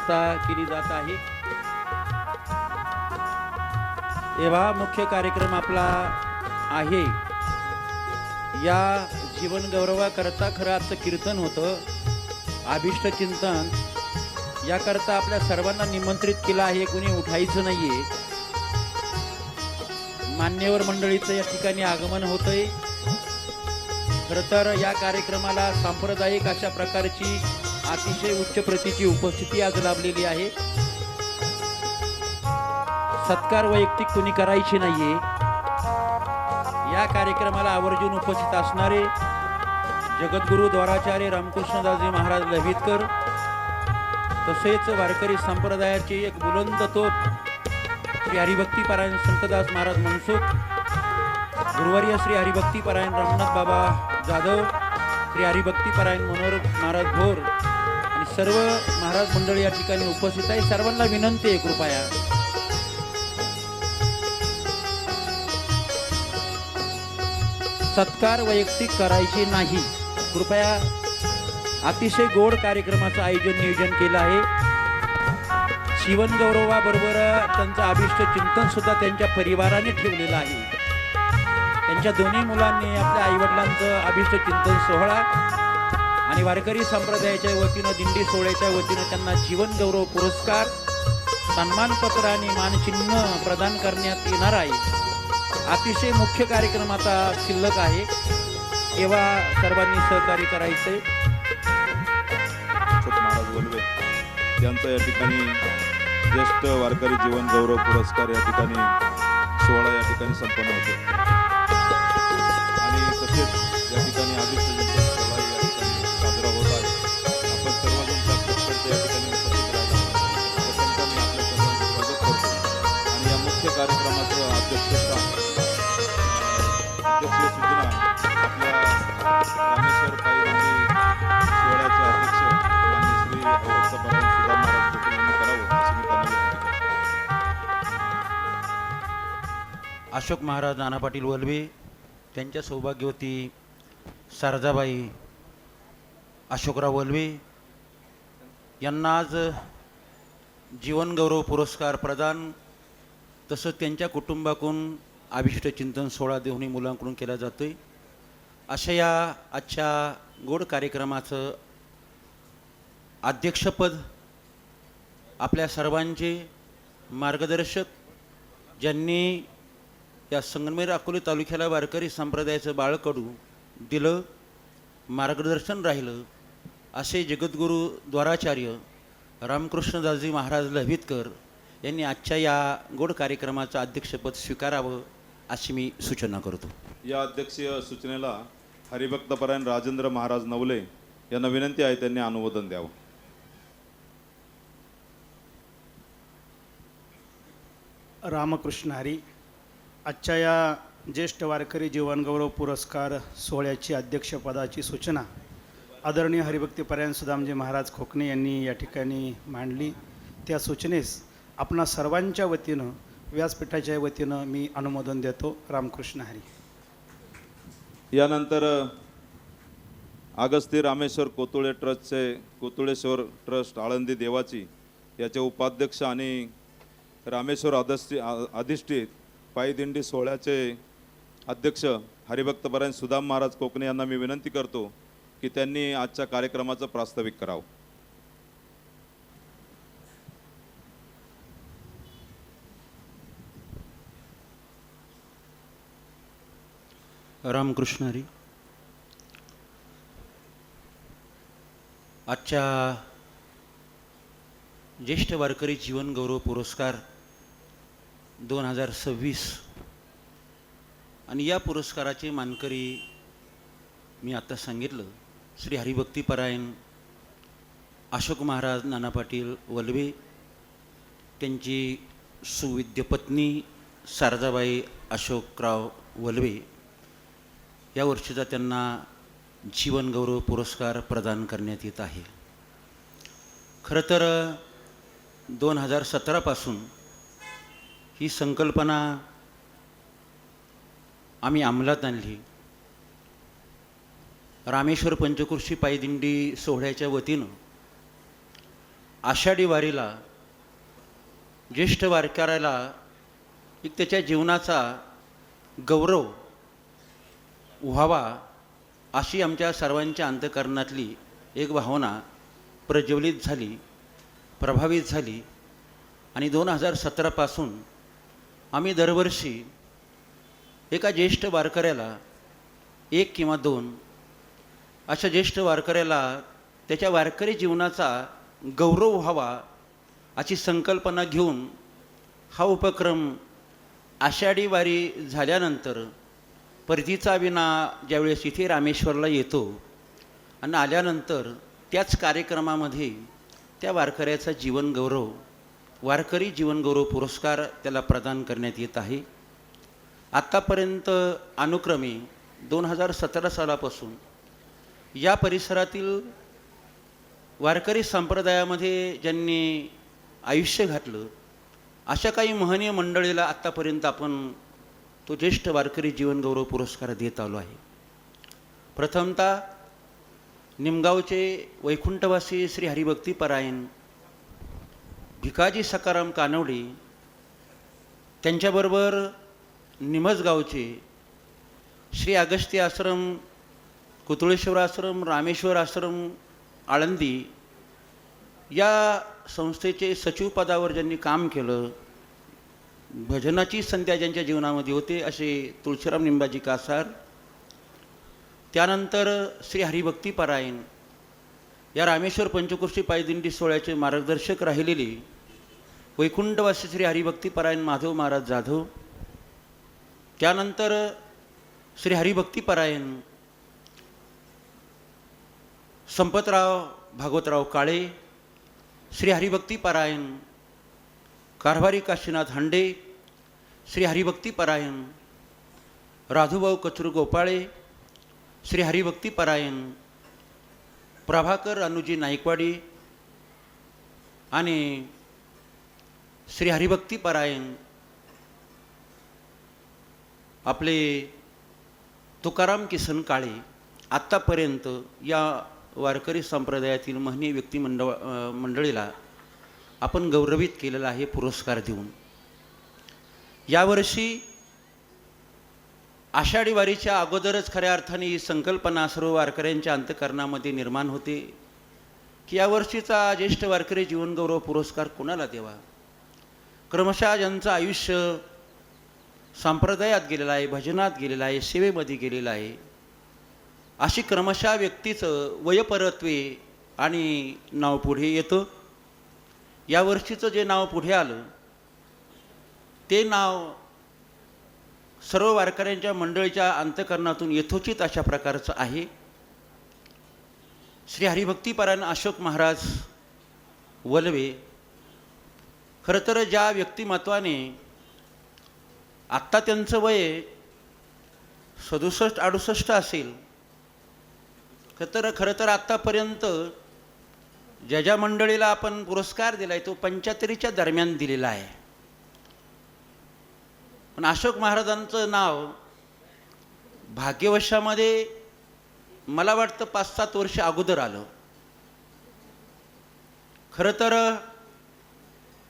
व्यवस्था केली जात आहे। तेव्हा मुख्य कार्यक्रम आपला आहे। या जीवन गौरवाकरता खरं आजचं कीर्तन होतं, अभिष्ट चिंतन। याकरता आपल्या सर्वांना निमंत्रित केलं आहे, कोणी उठायचं नाहीये। मान्यवर मंडळीचं या ठिकाणी आगमन होतंय। खरं तर या कार्यक्रमाला सांप्रदायिक अशा प्रकारची अतिशय उच्च प्रतीची उपस्थिती आज लाभलेली आहे। सत्कार वैयक्तिक कोणी करायची नाहीये। या कार्यक्रमाला आवर्जून उपस्थित असणारे जगद्गुरु द्वाराचार्य रामकृष्णदासजी महाराज लव्हितकर, तसेच वारकरी संप्रदायाची एक बुलंद तोप श्री हरिभक्तीपरायण संतदास महाराज मनसुख, गुरुवर्य श्री हरिभक्तीपरायण रमनाथ बाबा जाधव, श्री हरिभक्तीपरायण मनोहर महाराज भोर आणि सर्व महाराज मंडळी या ठिकाणी उपस्थित आहे। सर्वांना विनंती आहे, कृपया सत्कार वैयक्तिक करायचे नाही। कृपया अतिशय गोड कार्यक्रमाचं आयोजन नियोजन केलं आहे। जीवन गौरवाबरोबर त्यांचं अभिष्ट चिंतन सुद्धा त्यांच्या परिवाराने ठेवलेलं आहे। त्यांच्या दोन्ही मुलांनी आपल्या आईवडिलांचं अभिष्ट चिंतन सोहळा आणि वारकरी संप्रदायाच्या वतीनं दिंडी सोहळ्याच्या वतीनं त्यांना जीवन गौरव पुरस्कार, सन्मानपत्र आणि मानचिन्ह प्रदान करण्यात येणार आहे। अतिशय मुख्य कार्यक्रम आता शिल्लक आहे, तेव्हा सर्वांनी सहकार्य करायचे। अशोक महाराज वल्वे यांचा या ठिकाणी ज्येष्ठ वारकरी जीवन गौरव पुरस्कार या ठिकाणी सोहळा या ठिकाणी संपन्न होतो आणि तसेच या ठिकाणी अभिष्ट चिंतन सोहळा या ठिकाणी साजरा होत आहे। आपण सर्वजण त्या या ठिकाणी उपस्थित राहिला प्रथमतः मी आपल्या सर्वांचं स्वागत करतो आणि या मुख्य कार्यक्रमाचं अध्यक्षीय सूचना आपल्या रामेश्वर पायी सोहळ्याचे अध्यक्ष माननीय श्री हरिभक्तपरायण सुदाम महाराज कोकणे यांनी करावं अशी मी त्यांना विनंती करतो। अशोक महाराज नाना पाटील वल्वे, त्यांच्या सौभाग्यवती शारदाबाई अशोकराव वल्वे यांना आज जीवन गौरव पुरस्कार प्रदान, तसंच त्यांच्या कुटुंबाकडून अभिष्ट चिंतन सोहळा दोन्ही मुलांकडून केला जातोय। अशा या आजच्या गोड कार्यक्रमाचं अध्यक्षपद आपल्या सर्वांचे मार्गदर्शक, ज्यांनी या संगमनेर अकोले तालुक्याला वारकरी संप्रदायाचं बाळकडू दिलं, मार्गदर्शन राहिलं, असे जगद्गुरू द्वाराचार्य रामकृष्णदासजी महाराज लव्हितकर यांनी आजच्या या गोड कार्यक्रमाचं अध्यक्षपद स्वीकारावं अशी मी सूचना करतो। या अध्यक्षीय सूचनेला हरिभक्तपरायण राजेंद्र महाराज नवले यांना विनंती आहे, त्यांनी अनुमोदन द्यावं। रामकृष्ण हरी। आजच्या या ज्येष्ठ वारकरी जीवनगौरव पुरस्कार सोहळ्याची अध्यक्षपदाची सूचना आदरणीय हरिभक्तीपरायण सुदामजी महाराज खोकणे यांनी या ठिकाणी मांडली। त्या सूचनेस आपणा सर्वांच्या वतीनं, व्यासपीठाच्या वतीनं मी अनुमोदन देतो। रामकृष्ण हरी। यानंतर अगस्ती रामेश्वर कोतुळे ट्रस्टचे कोतुळेश्वर ट्रस्ट आळंदी देवाची याचे उपाध्यक्ष आणि रामेश्वर अधिष्ठित पायीदिंडी सोहळ्याचे अध्यक्ष हरिभक्तपरायण सुदाम महाराज कोकणे यांना मी विनंती करतो की त्यांनी आजच्या कार्यक्रमाचं प्रास्ताविक करावं। रामकृष्ण हरी। आजच्या ज्येष्ठ वारकरी जीवन गौरव पुरस्कार 2026 आणि या पुरस्काराचे मानकरी मी आता सांगितलं, श्री हरिभक्तीपरायण अशोक महाराज नाना पाटील वल्वे, त्यांची सुविद्य पत्नी शारदाबाई अशोकराव वल्वे, या वर्षीचा त्यांना जीवन गौरव पुरस्कार प्रदान करण्यात येत आहे। खरं तर 2017 पासून ही संकल्पना आम्ही अंमलात आणली। रामेश्वर पंचकृषी पायदिंडी सोहळ्याच्या वतीनं आषाढी वारीला ज्येष्ठ वारकऱ्याला एक त्याच्या जीवनाचा गौरव व्हावा अशी आमच्या सर्वांच्या अंतःकरणातली एक भावना प्रज्वलित झाली, प्रभावित झाली. आणि 2017पासून आम्ही दरवर्षी एका ज्येष्ठ वारकऱ्याला 1 किंवा 2 अशा ज्येष्ठ वारकऱ्याला त्याच्या वारकरी जीवनाचा गौरव व्हावा अशी संकल्पना घेऊन हा उपक्रम आषाढी वारी झाल्यानंतर परतीचा विना ज्यावेळेस इथे रामेश्वरला येतो आणि आल्यानंतर त्याच कार्यक्रमामध्ये त्या वारकऱ्याचा जीवनगौरव, वारकरी जीवनगौरव पुरस्कार त्याला प्रदान करण्यात येत आहे. आत्तापर्यंत अनुक्रमे 2017 सालापासून या परिसरातील वारकरी संप्रदायामध्ये ज्यांनी आयुष्य घातलं अशा काही महनीय मंडळीला आत्तापर्यंत आपण तो ज्येष्ठ वारकरी जीवनगौरव पुरस्कार देत आलो आहे. प्रथमतः निमगावचे वैकुंठवासी श्री हरिभक्तीपरायण भिकाजी सकाराम कानवडे, त्यांच्याबरोबर निमजगावचे श्री अगस्त्य आश्रम, कुतुळेश्वर आश्रम, रामेश्वर आश्रम, आळंदी या संस्थेचे सचिव पदावर ज्यांनी काम केलं, भजनाची संध्या ज्यांच्या जीवनामध्ये होते असे तुळशीराम निंबाजी कासार. त्यानंतर श्री हरिभक्तीपरायण या रामेश्वर पंचक्रोशी पायदिंडी सोहळ्याचे मार्गदर्शक राहिलेले वैकुंठवासी श्री हरिभक्तीपरायण माधव महाराज जाधव. त्यानंतर श्री हरिभक्तीपरायण संपतराव भागवतराव काळे, श्री हरिभक्तीपरायण कारभारी काशीनाथ हांडे, श्री हरिभक्तीपरायण राधुभाऊ कचरू गोपाळे, श्री हरिभक्तीपरायण प्रभाकर अनुजी नाईकवाडी आणि श्री हरिभक्तीपरायण आपले तुकाराम किसन काळे. आत्तापर्यंत या वारकरी संप्रदायातील महनीय मंडळीला आपण गौरवित केलेला आहे पुरस्कार देऊन. यावर्षी आषाढी वारीच्या अगोदरच खऱ्या अर्थाने ही संकल्पना सर्व वारकऱ्यांच्या अंतःकरणामध्ये निर्माण होते की यावर्षीचा ज्येष्ठ वारकरी जीवनगौरव पुरस्कार कोणाला द्यावा. क्रमशः ज्यांचं आयुष्य संप्रदायात गेलेलं आहे, भजनात गेलेलं आहे, सेवेमध्ये गेलेलं आहे, अशी क्रमशः व्यक्तीचं वयपरत्वे आणि नाव पुढे येतं. यावर्षीचं जे नाव पुढे आलं ते नाव सर्व वारकऱ्यांच्या मंडळीच्या अंतःकरणातून यथोचित अशा प्रकारचं आहे. श्री हरिभक्तीपरायण अशोक महाराज वलवे. खरं तर ज्या व्यक्तिमत्वाने आत्ता त्यांचं वय 67-68 असेल, खरं तर आत्तापर्यंत ज्या मंडळीला आपण पुरस्कार दिला आहे तो 75च्या दरम्यान दिलेला आहे. पण अशोक महाराजांचं नाव भाग्यवशामध्ये मला वाटतं 5-7 वर्ष अगोदर आलं. खरं तर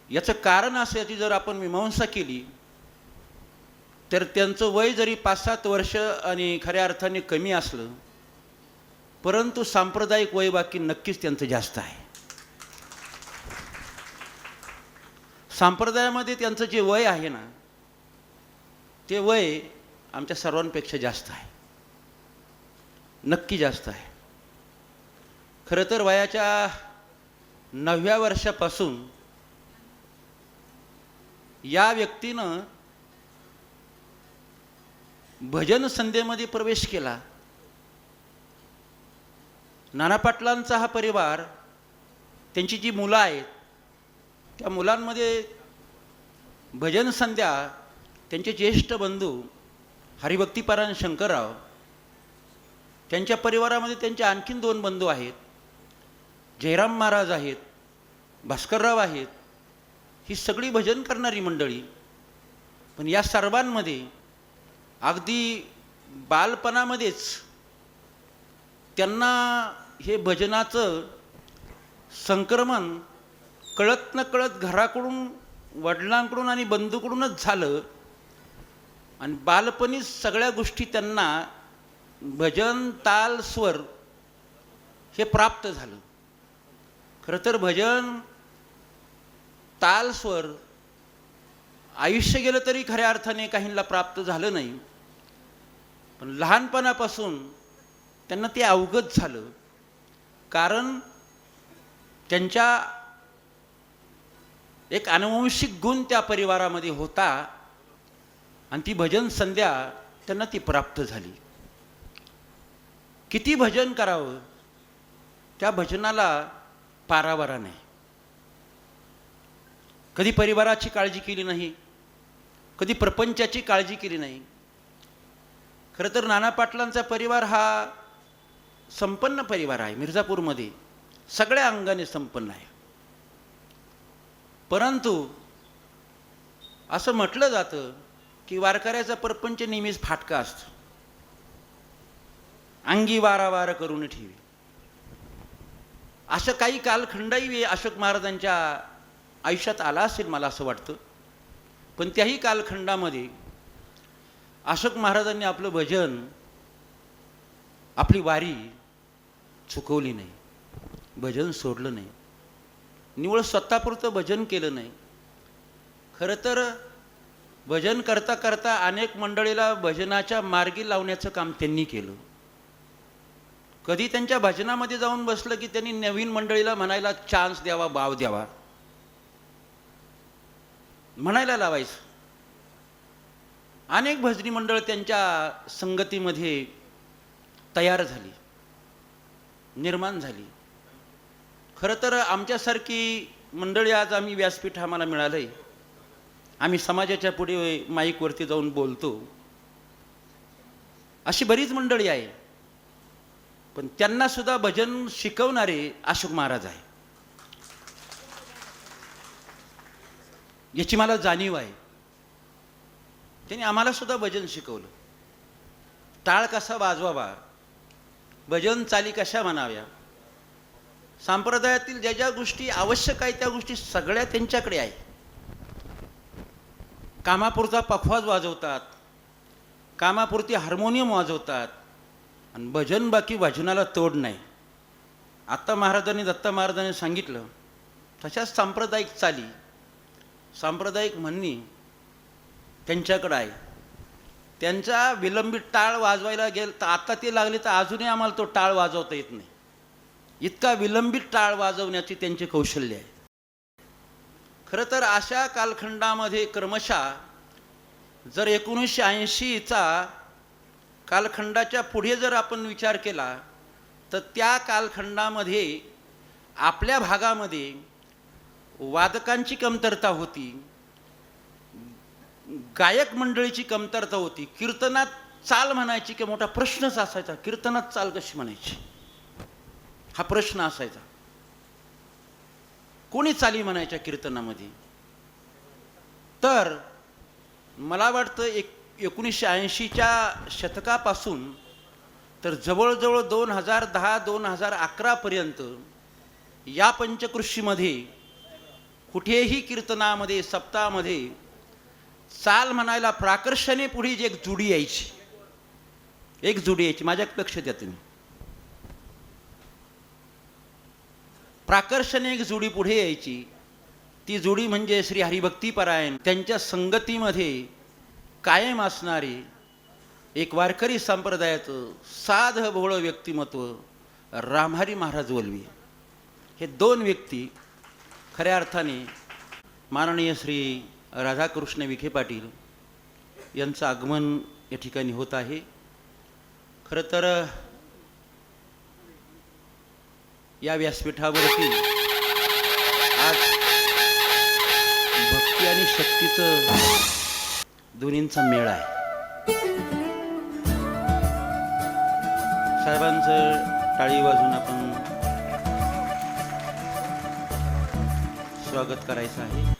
याचं कारण असं, याची जर आपण मीमांसा केली तर त्यांचं वय जरी 5-7 वर्ष आणि खऱ्या अर्थाने कमी असलं परंतु सांप्रदायिक वय बाकी नक्कीच त्यांचं जास्त आहे. संप्रदायामध्ये त्यांचं जे वय आहे ना ते वय आमच्या सर्वांपेक्षा जास्त आहे, नक्की जास्त आहे. खरं तर वयाच्या 9व्या वर्षापासून या व्यक्तीनं भजन संध्येमध्ये प्रवेश केला. नाना पाटलांचा हा परिवार, त्यांची जी मुलं आहेत त्या मुलांमध्ये भजन संध्या त्यांचे ज्येष्ठ बंधू हरिभक्तीपरायण शंकरराव, त्यांच्या परिवारामध्ये त्यांचे आणखीन 2 बंधू आहेत, जयराम महाराज आहेत, भास्करराव आहेत. ही सगळी भजन करणारी मंडळी. पण या सर्वांमध्ये अगदी बालपणामध्येच त्यांना हे भजनाचं संक्रमण कळत न कळत घराकडून, वडिलांकडून आणि बंधूकडूनच झालं आणि बालपणी सगळ्या गोष्टी त्यांना भजन, ताल, स्वर हे प्राप्त झालं. खरं तर भजन, ताल, स्वर आयुष्य गेलं तरी खऱ्या अर्थाने काहींना प्राप्त झालं नाही, पण लहानपणापासून त्यांना ते अवगत झालं. कारण त्यांच्या एक आनुवंशिक गुण त्या परिवारामध्ये होता आणि ती भजन संध्या त्यांना ती प्राप्त झाली. किती भजन करावं त्या भजनाला पारावारा नाही. कधी परिवाराची काळजी केली नाही, कधी प्रपंचाची काळजी केली नाही. खरं तर नाना पाटलांचा परिवार हा संपन्न परिवार आहे. मिर्झापूरमध्ये सगळ्या अंगाने संपन्न आहे. परंतु असं म्हटलं जातं की वारकऱ्याचा परपंच नेहमीच फाटका असतो. अंगी वारा करून ठेवी. असं काही कालखंडही अशोक महाराजांच्या आयुष्यात आला असेल मला असं वाटतं. पण त्याही कालखंडामध्ये अशोक महाराजांनी आपलं भजन, आपली वारी चुकवली नाही, भजन सोडलं नाही, निवळ स्वतःपुरतं भजन केलं नाही. खरं तर भजन करता करता अनेक मंडळीला भजनाच्या मार्गी लावण्याचं काम त्यांनी केलं. कधी त्यांच्या भजनामध्ये जाऊन बसलं की त्यांनी नवीन मंडळीला म्हणायला चान्स द्यावा, वाव द्यावा, म्हणायला लावायचं. अनेक भजनी मंडळ त्यांच्या संगतीमध्ये तयार झाली, निर्माण झाली. खरं तर आमच्यासारखी मंडळी आज आम्ही व्यासपीठ आम्हाला मिळालंय, आम्ही समाजाच्या पुढे माईकवरती जाऊन बोलतो, अशी बरीच मंडळी आहे. पण त्यांना सुद्धा भजन शिकवणारे अशोक महाराज आहे, याची मला जाणीव आहे. त्यांनी आम्हाला सुद्धा भजन शिकवलं. टाळ कसा वाजवावा, भजन चाली कशा म्हणाव्या, संप्रदायातील ज्या ज्या गोष्टी आवश्यक आहेत त्या गोष्टी सगळ्या त्यांच्याकडे आहे. कामापुरता पखवाज वाजवतात, कामापुरती हार्मोनियम वाजवतात आणि भजन बाकी भजनाला तोड नाही. आत्ता महाराजांनी, दत्ता महाराजांनी सांगितलं तशाच सांप्रदायिक चाली, सांप्रदायिक म्हणणी त्यांच्याकडे आहे. त्यांचा विलंबित टाळ वाजवायला गेल तर आता ते लागले तर अजूनही आम्हाला तो टाळ वाजवता येत नाही, इतका विलंबित टाळ वाजवण्याची त्यांचे कौशल्य आहे. खरं तर अशा कालखंडामध्ये क्रमशः जर 1980चा कालखंडाच्या पुढे जर आपण विचार केला तर त्या कालखंडामध्ये आपल्या भागामध्ये वादकांची कमतरता होती, गायक मंडळीची कमतरता होती. कीर्तनात चाल म्हणायची की मोठा प्रश्नच असायचा, कीर्तनात चाल कशी म्हणायची हा प्रश्न असायचा. कोणी चाली म्हणायच्या कीर्तनामध्ये? तर मला वाटतं 1980च्या शतकापासून तर जवळजवळ 2010-2011 पर्यंत या पंचकृषीमध्ये कुठेही कीर्तनामध्ये, सप्ताहामध्ये चाल म्हणायला प्राकर्षाने पुढे जी एक जोडी यायची, एक जोडी यायची. माझ्या लक्ष द्या तुम्ही, प्राकर्षाने एक जोडी पुढे यायची. ती जोडी म्हणजे श्री हरिभक्तीपरायण, त्यांच्या संगतीमध्ये कायम असणारे एक वारकरी संप्रदायाचं साध भोळ व्यक्तिमत्व रामहरी महाराज वल्वी. हे दोन व्यक्ती खऱ्या अर्थाने माननीय श्री राधाकृष्ण विखे पाटील यांचं आगमन या ठिकाणी होत आहे. खरं तर या व्यासपीठावरती आज भक्ती आणि शक्तीचं दोन्हींचा मेळ आहे. साहेबांचं टाळी वाजून आपण स्वागत करायचं आहे.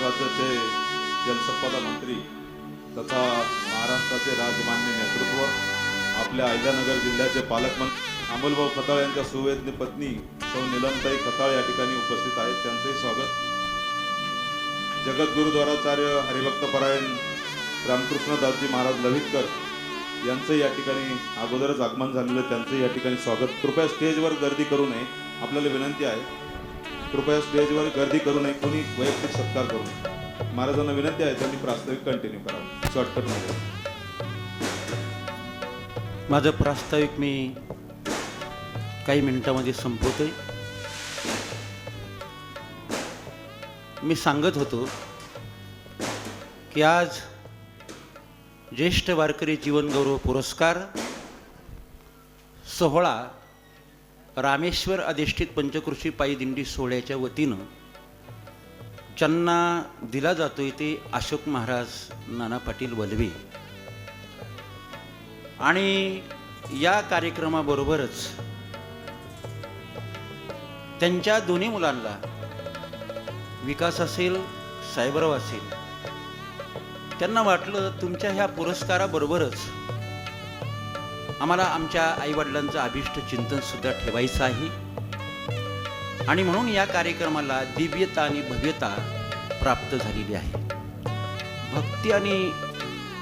राज्याचे जलसंपदा मंत्री तथा महाराष्ट्राचे राजमान्य नेतृत्व, आपल्या अहिल्यानगर जिल्ह्याचे पालकमंत्री अमोलभाऊ खताळ यांच्या सुवेद्य पत्नी सौ नीलमताई खताळ या ठिकाणी उपस्थित आहेत. त्यांचंही स्वागत. जगत गुरुद्वाराचार्य हरिभक्तपरायण रामकृष्णदासजी महाराज लव्हितकर यांचं या ठिकाणी अगोदरच आगमन झालेलं, त्यांचं या ठिकाणी स्वागत. कृपया स्टेजवर गर्दी करू नये, आपल्याला विनंती आहे. कृपया स्टेजवर गर्दी करू नये, कोणी वैयक्तिक सत्कार करू नये. महाराजांना विनंती आहे त्यांनी प्रास्ताविक कंटिन्यू करावं शॉर्टकट मध्ये. माझं प्रास्ताविक मी काही मिनिटांमध्ये संपवतोय. मी सांगत होतो की आज ज्येष्ठ वारकरी जीवनगौरव पुरस्कार सोहळा रामेश्वर अधिष्ठित पंचकृषी पायी दिंडी सोहळ्याच्या वतीनं ज्यांना दिला जातोय ते अशोक महाराज नाना पाटील वलवे. आणि या कार्यक्रमाबरोबरच त्यांच्या दोन्ही मुलांना, विकास असेल साहेबराव असेल, त्यांना वाटलं तुमच्या ह्या पुरस्काराबरोबरच आम्हाला आमच्या आईवडिलांचं अभिष्ट चिंतन सुद्धा ठेवायचं आहे. आणि म्हणून या कार्यक्रमाला दिव्यता आणि भव्यता प्राप्त झालेली आहे. भक्ती आणि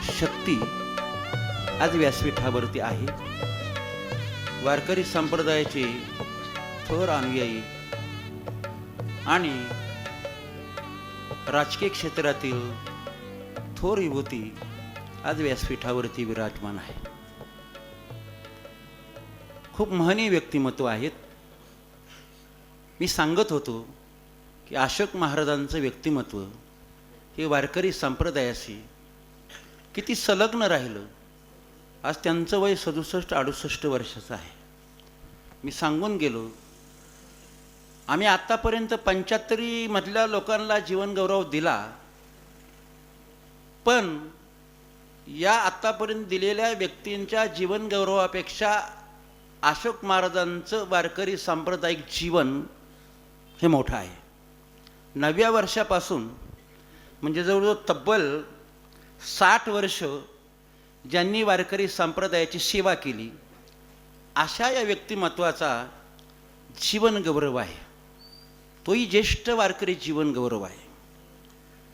शक्ती आज व्यासपीठावरती आहे. वारकरी संप्रदायाचे थोर अनुयायी आणि राजकीय क्षेत्रातील थोर विभूती आज व्यासपीठावरती विराजमान आहे. खूप महनीय व्यक्तिमत्व आहेत. मी सांगत होतो की अशोक महाराजांचं व्यक्तिमत्व हे वारकरी संप्रदायाशी किती संलग्न राहिलं. आज त्यांचं वय 67-68 वर्षाचं आहे. मी सांगून गेलो, आम्ही आत्तापर्यंत 75 मधल्या लोकांना जीवनगौरव दिला, पण या आत्तापर्यंत दिलेल्या व्यक्तींच्या जीवनगौरवापेक्षा अशोक महाराजांचं वारकरी सांप्रदायिक जीवन हे मोठं आहे. 9व्या वर्षापासून म्हणजे जवळजवळ तब्बल 60 वर्ष ज्यांनी वारकरी संप्रदायाची सेवा केली, अशा या व्यक्तिमत्वाचा जीवनगौरव आहे. तोही ज्येष्ठ वारकरी जीवनगौरव आहे.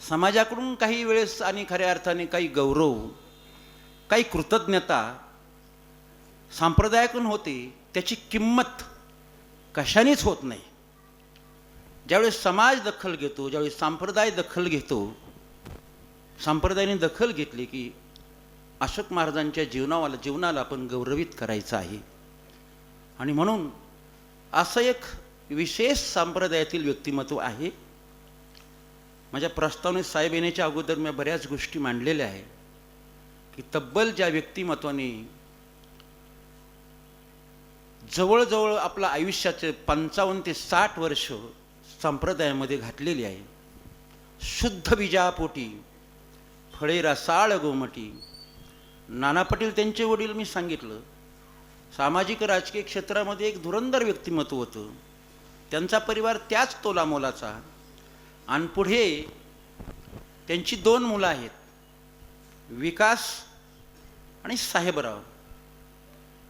समाजाकडून काही वेळेस आणि खऱ्या अर्थाने काही गौरव, काही कृतज्ञता संप्रदायाकडून होते, त्याची किंमत कशानेच होत नाही. ज्यावेळेस समाज दखल घेतो, ज्यावेळेस संप्रदाय दखल घेतो, संप्रदायाने दखल घेतली की अशोक महाराजांच्या जीवनाला आपण गौरवित करायचं आहे. आणि म्हणून असं एक विशेष संप्रदायातील व्यक्तिमत्व आहे. माझ्या प्रस्तावनेत साहेब येण्याच्या अगोदर मी बऱ्याच गोष्टी मांडलेल्या आहे की तब्बल ज्या व्यक्तिमत्वाने जवळजवळ आपलं आयुष्याचे 55 ते 60 वर्ष संप्रदायामध्ये घातलेली आहे. शुद्ध बीजापोटी फळे रसाळ गोमटी. नाना पाटील त्यांचे वडील मी सांगितलं, सामाजिक राजकीय क्षेत्रामध्ये एक धुरंधर व्यक्तिमत्व होतं. त्यांचा परिवार त्याच तोलामोलाचा. आणि पुढे त्यांची 2 मुलं आहेत, विकास आणि साहेबराव.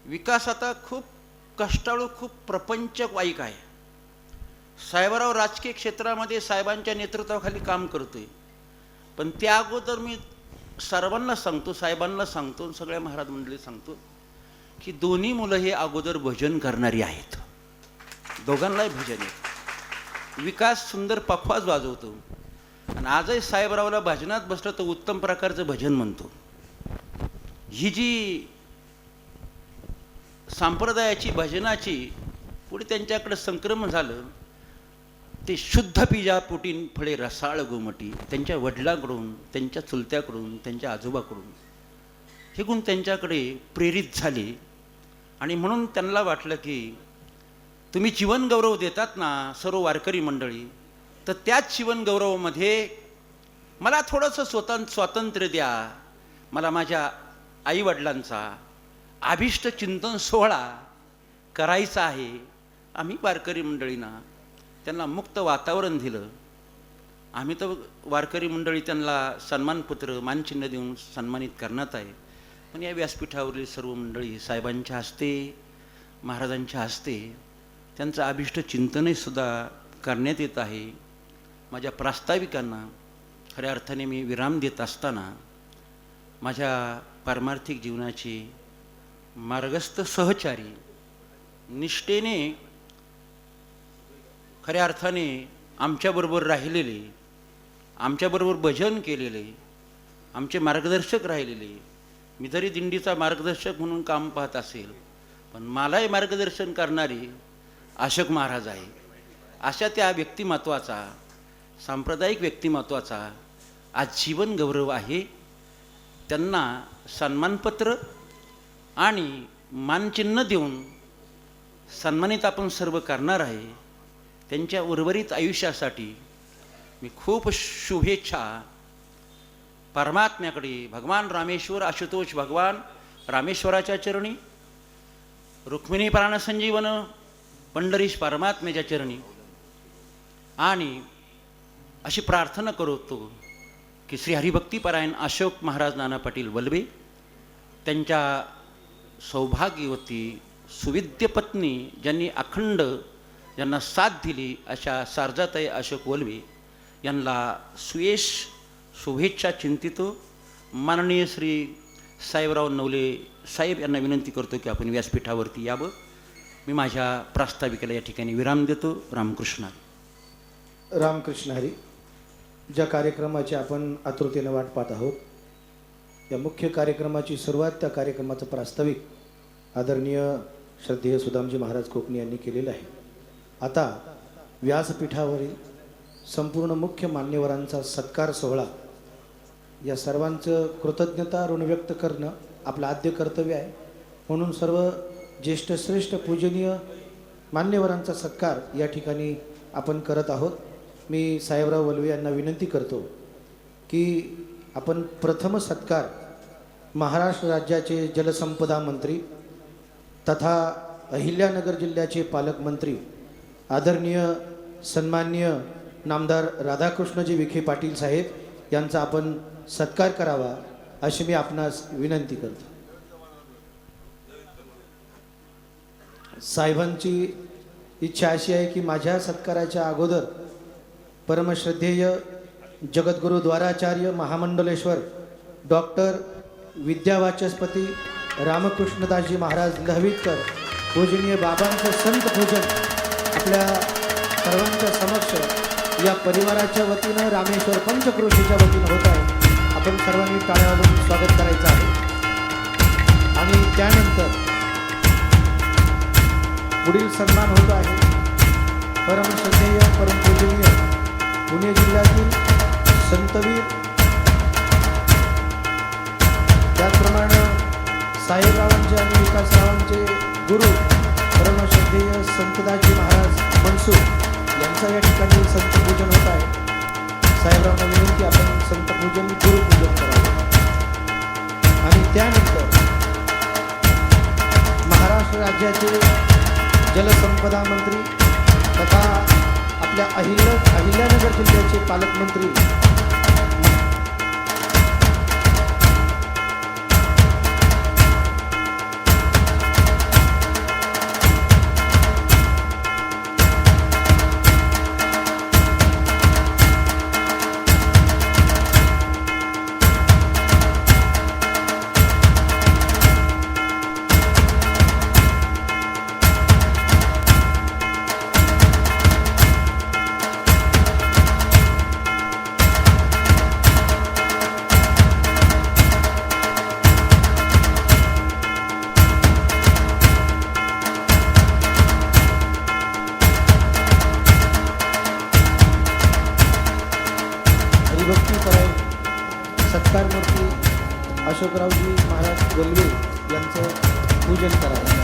विकास आता खूप कष्टाळू, खूप प्रपंचवाईक आहे. साहेबराव राजकीय क्षेत्रामध्ये साहेबांच्या नेतृत्वाखाली काम करतोय. पण त्या अगोदर मी सर्वांना सांगतो, साहेबांना सांगतो, सगळ्या महाराज मंडळी सांगतो की दोन्ही मुलं हे अगोदर भजन करणारी आहेत. दोघांनाही भजन आहे. विकास सुंदर पखवाज वाजवतो आणि आजही साहेबरावला भजनात बसलं तर उत्तम प्रकारचं भजन म्हणतो. ही जी संप्रदायाची भजनाची पुढे त्यांच्याकडे संक्रमण झालं, ते शुद्ध बीजापोटी फळे रसाळ गोमटी. त्यांच्या वडिलांकडून, त्यांच्या चुलत्याकडून, त्यांच्या आजोबाकडून हे गुण त्यांच्याकडे प्रेरित झाले. आणि म्हणून त्यांना वाटलं की तुम्ही जीवनगौरव देतात ना सर्व वारकरी मंडळी, तर त्याच जीवनगौरवामध्ये मला थोडंसं स्वातंत्र्य द्या. मला माझ्या आईवडिलांचा अभिष्ट चिंतन सोहळा करायचा आहे. आम्ही वारकरी मंडळींना त्यांना मुक्त वातावरण दिलं आम्ही तर वारकरी मंडळी त्यांना सन्मानपत्र मानचिन्ह देऊन सन्मानित करण्यात आहे. पण या व्यासपीठावरील सर्व मंडळी साहेबांच्या हस्ते महाराजांच्या हस्ते त्यांचं अभिष्ट चिंतनसुद्धा करण्यात येत आहे. माझ्या प्रास्ताविकांना खऱ्या अर्थाने मी विराम देत असताना माझ्या पारमार्थिक जीवनाचे मार्गस्थ सहचारी निष्ठेने खऱ्या अर्थाने आमच्याबरोबर राहिलेले, आमच्याबरोबर भजन केलेले, आमचे मार्गदर्शक राहिलेले, मी जरी दिंडीचा मार्गदर्शक म्हणून काम पाहत असेल पण मलाही मार्गदर्शन करणारे अशोक महाराज आहे. अशा त्या व्यक्तिमत्वाचा, सांप्रदायिक व्यक्तिमत्वाचा आज जीवन गौरव आहे. त्यांना सन्मानपत्र आणि मानचिन्ह देऊन सन्मानित आपण सर्व करणार आहे. त्यांच्या उर्वरित आयुष्यासाठी मी खूप शुभेच्छा परमात्म्याकडे, भगवान रामेश्वर आशुतोष भगवान रामेश्वराच्या चरणी, रुक्मिणी प्राणसंजीवन पंढरीश परमात्म्याच्या चरणी आणि अशी प्रार्थना करतो की श्री हरिभक्तीपरायण अशोक महाराज नाना पाटील वल्वे, त्यांच्या सौभाग्यवती सुविद्य पत्नी ज्यांनी अखंड ज्यांना साथ दिली अशा सारजाताई अशोक वल्वे यांना सुयश शुभेच्छा चिंतितो. माननीय श्री साहेबराव नवले साहेब यांना विनंती करतो की आपण व्यासपीठावरती यावं. मी माझ्या प्रास्ताविकेला या ठिकाणी विराम देतो. रामकृष्ण हरी. रामकृष्ण हरी. ज्या कार्यक्रमाची आपण आतुरतेने वाट पाहत आहोत, या मुख्य कार्यक्रमाची सुरुवात, त्या कार्यक्रमाचं प्रास्ताविक आदरणीय श्रद्धेय सुदामजी महाराज कोकणी यांनी केलेलं आहे. आता व्यासपीठावरील संपूर्ण मुख्य मान्यवरांचा सत्कार सोहळा, या सर्वांचं कृतज्ञता ऋण व्यक्त करणं आपलं आद्य कर्तव्य आहे. म्हणून सर्व ज्येष्ठ श्रेष्ठ पूजनीय मान्यवरांचा सत्कार या ठिकाणी आपण करत आहोत. मी साहेबराव वल्वे यांना विनंती करतो की आपण प्रथम सत्कार महाराष्ट्र राज्याचे जलसंपदा मंत्री तथा अहिल्यानगर जिल्ह्याचे पालकमंत्री आदरणीय सन्माननीय नामदार राधाकृष्णजी विखे पाटील साहेब यांचा आपण सत्कार करावा अशी मी आपणास विनंती करतो. साहेबांची इच्छा अशी आहे की माझ्या सत्काराच्या अगोदर परमश्रद्धेय जगद्गुरु द्वाराचार्य महामंडलेश्वर डॉक्टर विद्यावाचस्पती रामकृष्णदासजी महाराज लहवीतकर पूजनीय बाबांचं संत पूजन आपल्या सर्वांच्या समक्ष या परिवाराच्या वतीनं रामेश्वर पंचक्रोशीच्या वतीनं होत आहे. आपण सर्वांनी टाळ्या वाजवून स्वागत करायचं आहे. आणि त्यानंतर पुढील सन्मान होत आहे परमश्रद्धेय परमपूजनीय पुणे जिल्ह्यातील संतवीर, त्याचप्रमाणे साहेबरावांचे आणि विकासरावांचे गुरु परमश्रद्धेय संतदासजी महाराज मनसूर यांचा या ठिकाणी संतपूजन होत आहे. साहेबरावांना विनंती आपण संतपूजन गुरुपूजन करावे. आणि त्यानंतर महाराष्ट्र राज्याचे जलसंपदा मंत्री तथा आपल्या अहिल्यानगर जिल्ह्याचे पालकमंत्री सत्कारमूर्ती अशोकरावजी महाराज वल्वे यांचं पूजन करावं.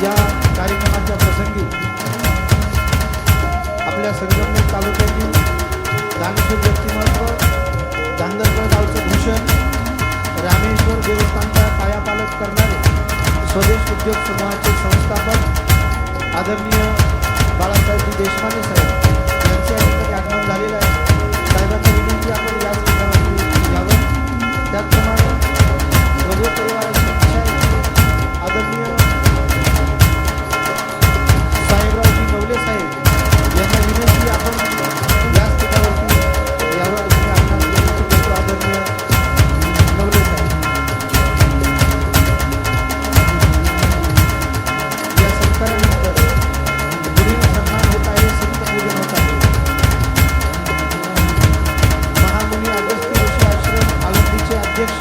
या भूषण रामेश्वर देवस्थानचा कायापालट करणारे स्वदेश उद्योग समूहाचे संस्थापक आदरणीय बाळासाहेबजी देशपांडे साहेब यांचे या ठिकाणी आगमन झालेलं आहे. साहेबांची विनंती आपण याच ठिकाणी घ्यावं. त्याचप्रमाणे वधू परिवाराची इच्छा आहे की आदरणीय साहेबरावजी नवले साहेब यांना विनंती आपण याच ठिकाणावरती यावं अशी आम्हाला विनंती करतो. आदरणीय नवले साहेब या सत्कारानंतर पुढील सन्मान होत आहे, संतपूजन होत आहे. महामुनी अगस्त्य ऋषी आश्रम आळंदीचे अध्यक्ष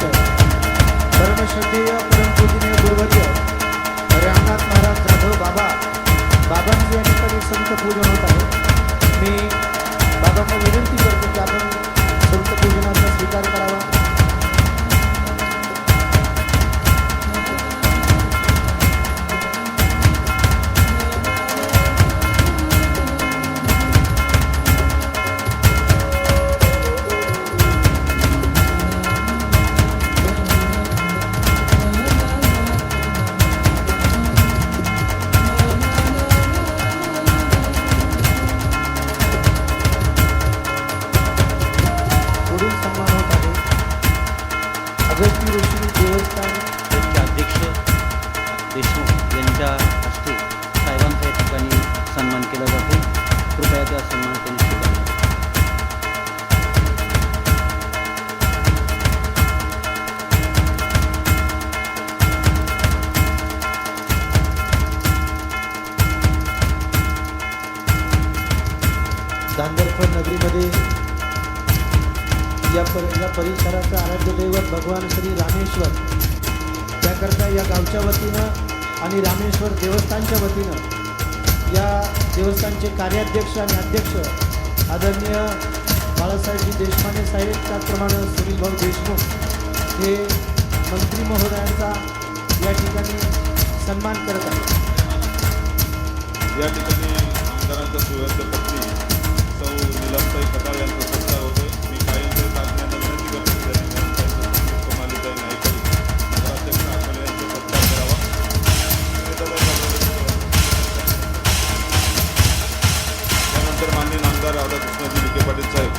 परमश्रद्धेय परमपूजनीय गुरुवर्य रामनाथ महाराज जाधव बाबांचे या ठिकाणी संतपूजन होत आहे. मी बाबांना विनंती करतो की आपण संतपूजनाचा स्वीकार करावा. पुढील सन्मान होत आहे अगस्त्य ऋषी देवस्थान त्यांचे अध्यक्ष देशमुख यांच्या हस्ते साहेबांचा या ठिकाणी सन्मान केला जातो. कृपया त्या सन्मान त्यांनी स्वीकारावा. धांदरफळ नगरीमध्ये या परिसराचं आराध्य दैवत भगवान श्री रामेश्वर, त्याकरता या गावच्या वतीनं आणि रामेश्वर देवस्थानच्या वतीनं या देवस्थानचे कार्याध्यक्ष आणि अध्यक्ष आदरणीय बाळासाहेबजी देशपांडे साहेब, त्याचप्रमाणे सुनील भाऊ देशमुख हे मंत्री महोदयांचा या ठिकाणी सन्मान करत आहेत. या ठिकाणी आमदारांच्या सुयोग्य पत्नी सौ नीलमताई कटाळ यांचा सत्कार होतोय. मी कायमचे साधण्याला विनंती करतो की त्यांनी नीलमताई कोमालीताई नाईकरी नगराध्यक्ष आठवले यांचा सत्कार करावा. त्यानंतर माननीय नामदार राधाकृष्णजी विखे पाटील साहेब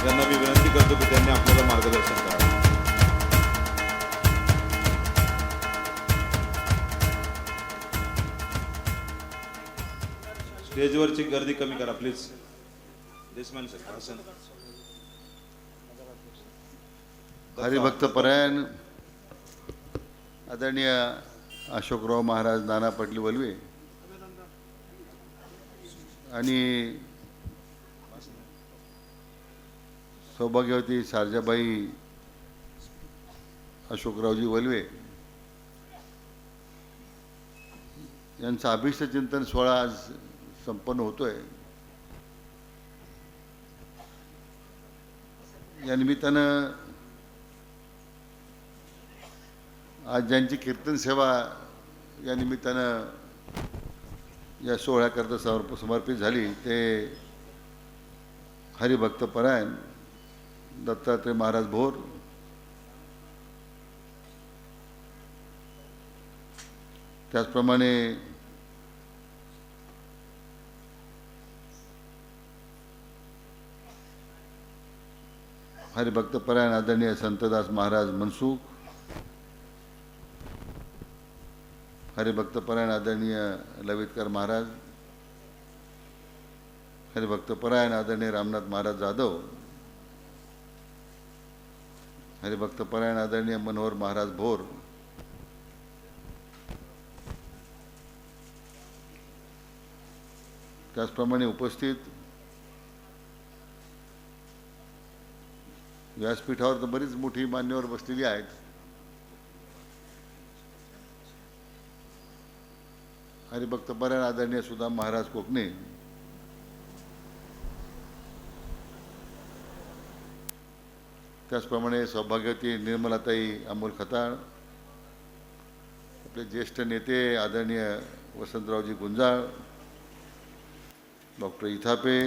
यांना मी विनंती करतो की त्यांनी आपल्याला मार्गदर्शन करावं. स्टेजवरची गर्दी कमी करा प्लीज. देशमान सर हरिभक्त परायण आदरणीय अशोकराव महाराज नाना पाटील वलवे आणि सौभाग्यवती शारजाबाई अशोकरावजी वलवे यांचा अभिष्ट चिंतन सोहळा आज संपन्न होतोय. या निमित्तानं आज ज्यांची कीर्तन सेवा या निमित्तानं या सोहळ्याकरता समर्पित झाली ते हरिभक्त परायण दत्तात्रय महाराज भोर, त्याचप्रमाणे हरिभक्त परायण आदरणीय संतदास महाराज मनसुख, हरिभक्त परायण आदरणीय लवितकर महाराज, हरिभक्त परायण आदरणीय रामनाथ महाराज जाधव, हरिभक्त परायण आदरणीय मनोहर महाराज भोर, त्याचप्रमाणे उपस्थित व्यासपीठावर तर बरीच मोठी मान्यवर बसलेली आहेत. हरिभक्त परायण आदरणीय सुदाम महाराज कोकणे, त्याचप्रमाणे सौभाग्यवती निर्मलाताई अमोल खताळ, आपले ज्येष्ठ नेते आदरणीय वसंतरावजी गुंजाळ, डॉक्टर इथापे,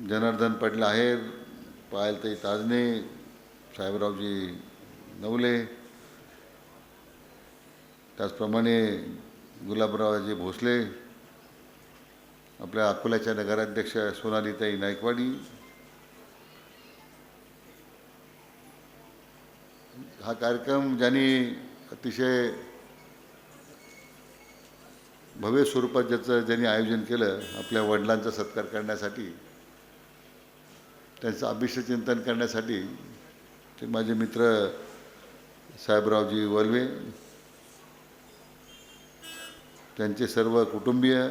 जनार्दन पाटील आहेर, पायलताई ताजने, साहेबरावजी नवले, त्याचप्रमाणे गुलाबरावजी भोसले, आपल्या अकोल्याच्या नगराध्यक्ष सोनालीताई नायकवाडी, हा कार्यक्रम ज्यांनी अतिशय भव्य स्वरूपात ज्यांनी आयोजन केलं आपल्या वडिलांचा सत्कार करण्यासाठी, त्यांचं अभिष्टचिंतन करण्यासाठी, ते माझे मित्र साहेबरावजी वल्वे, त्यांचे सर्व कुटुंबीय,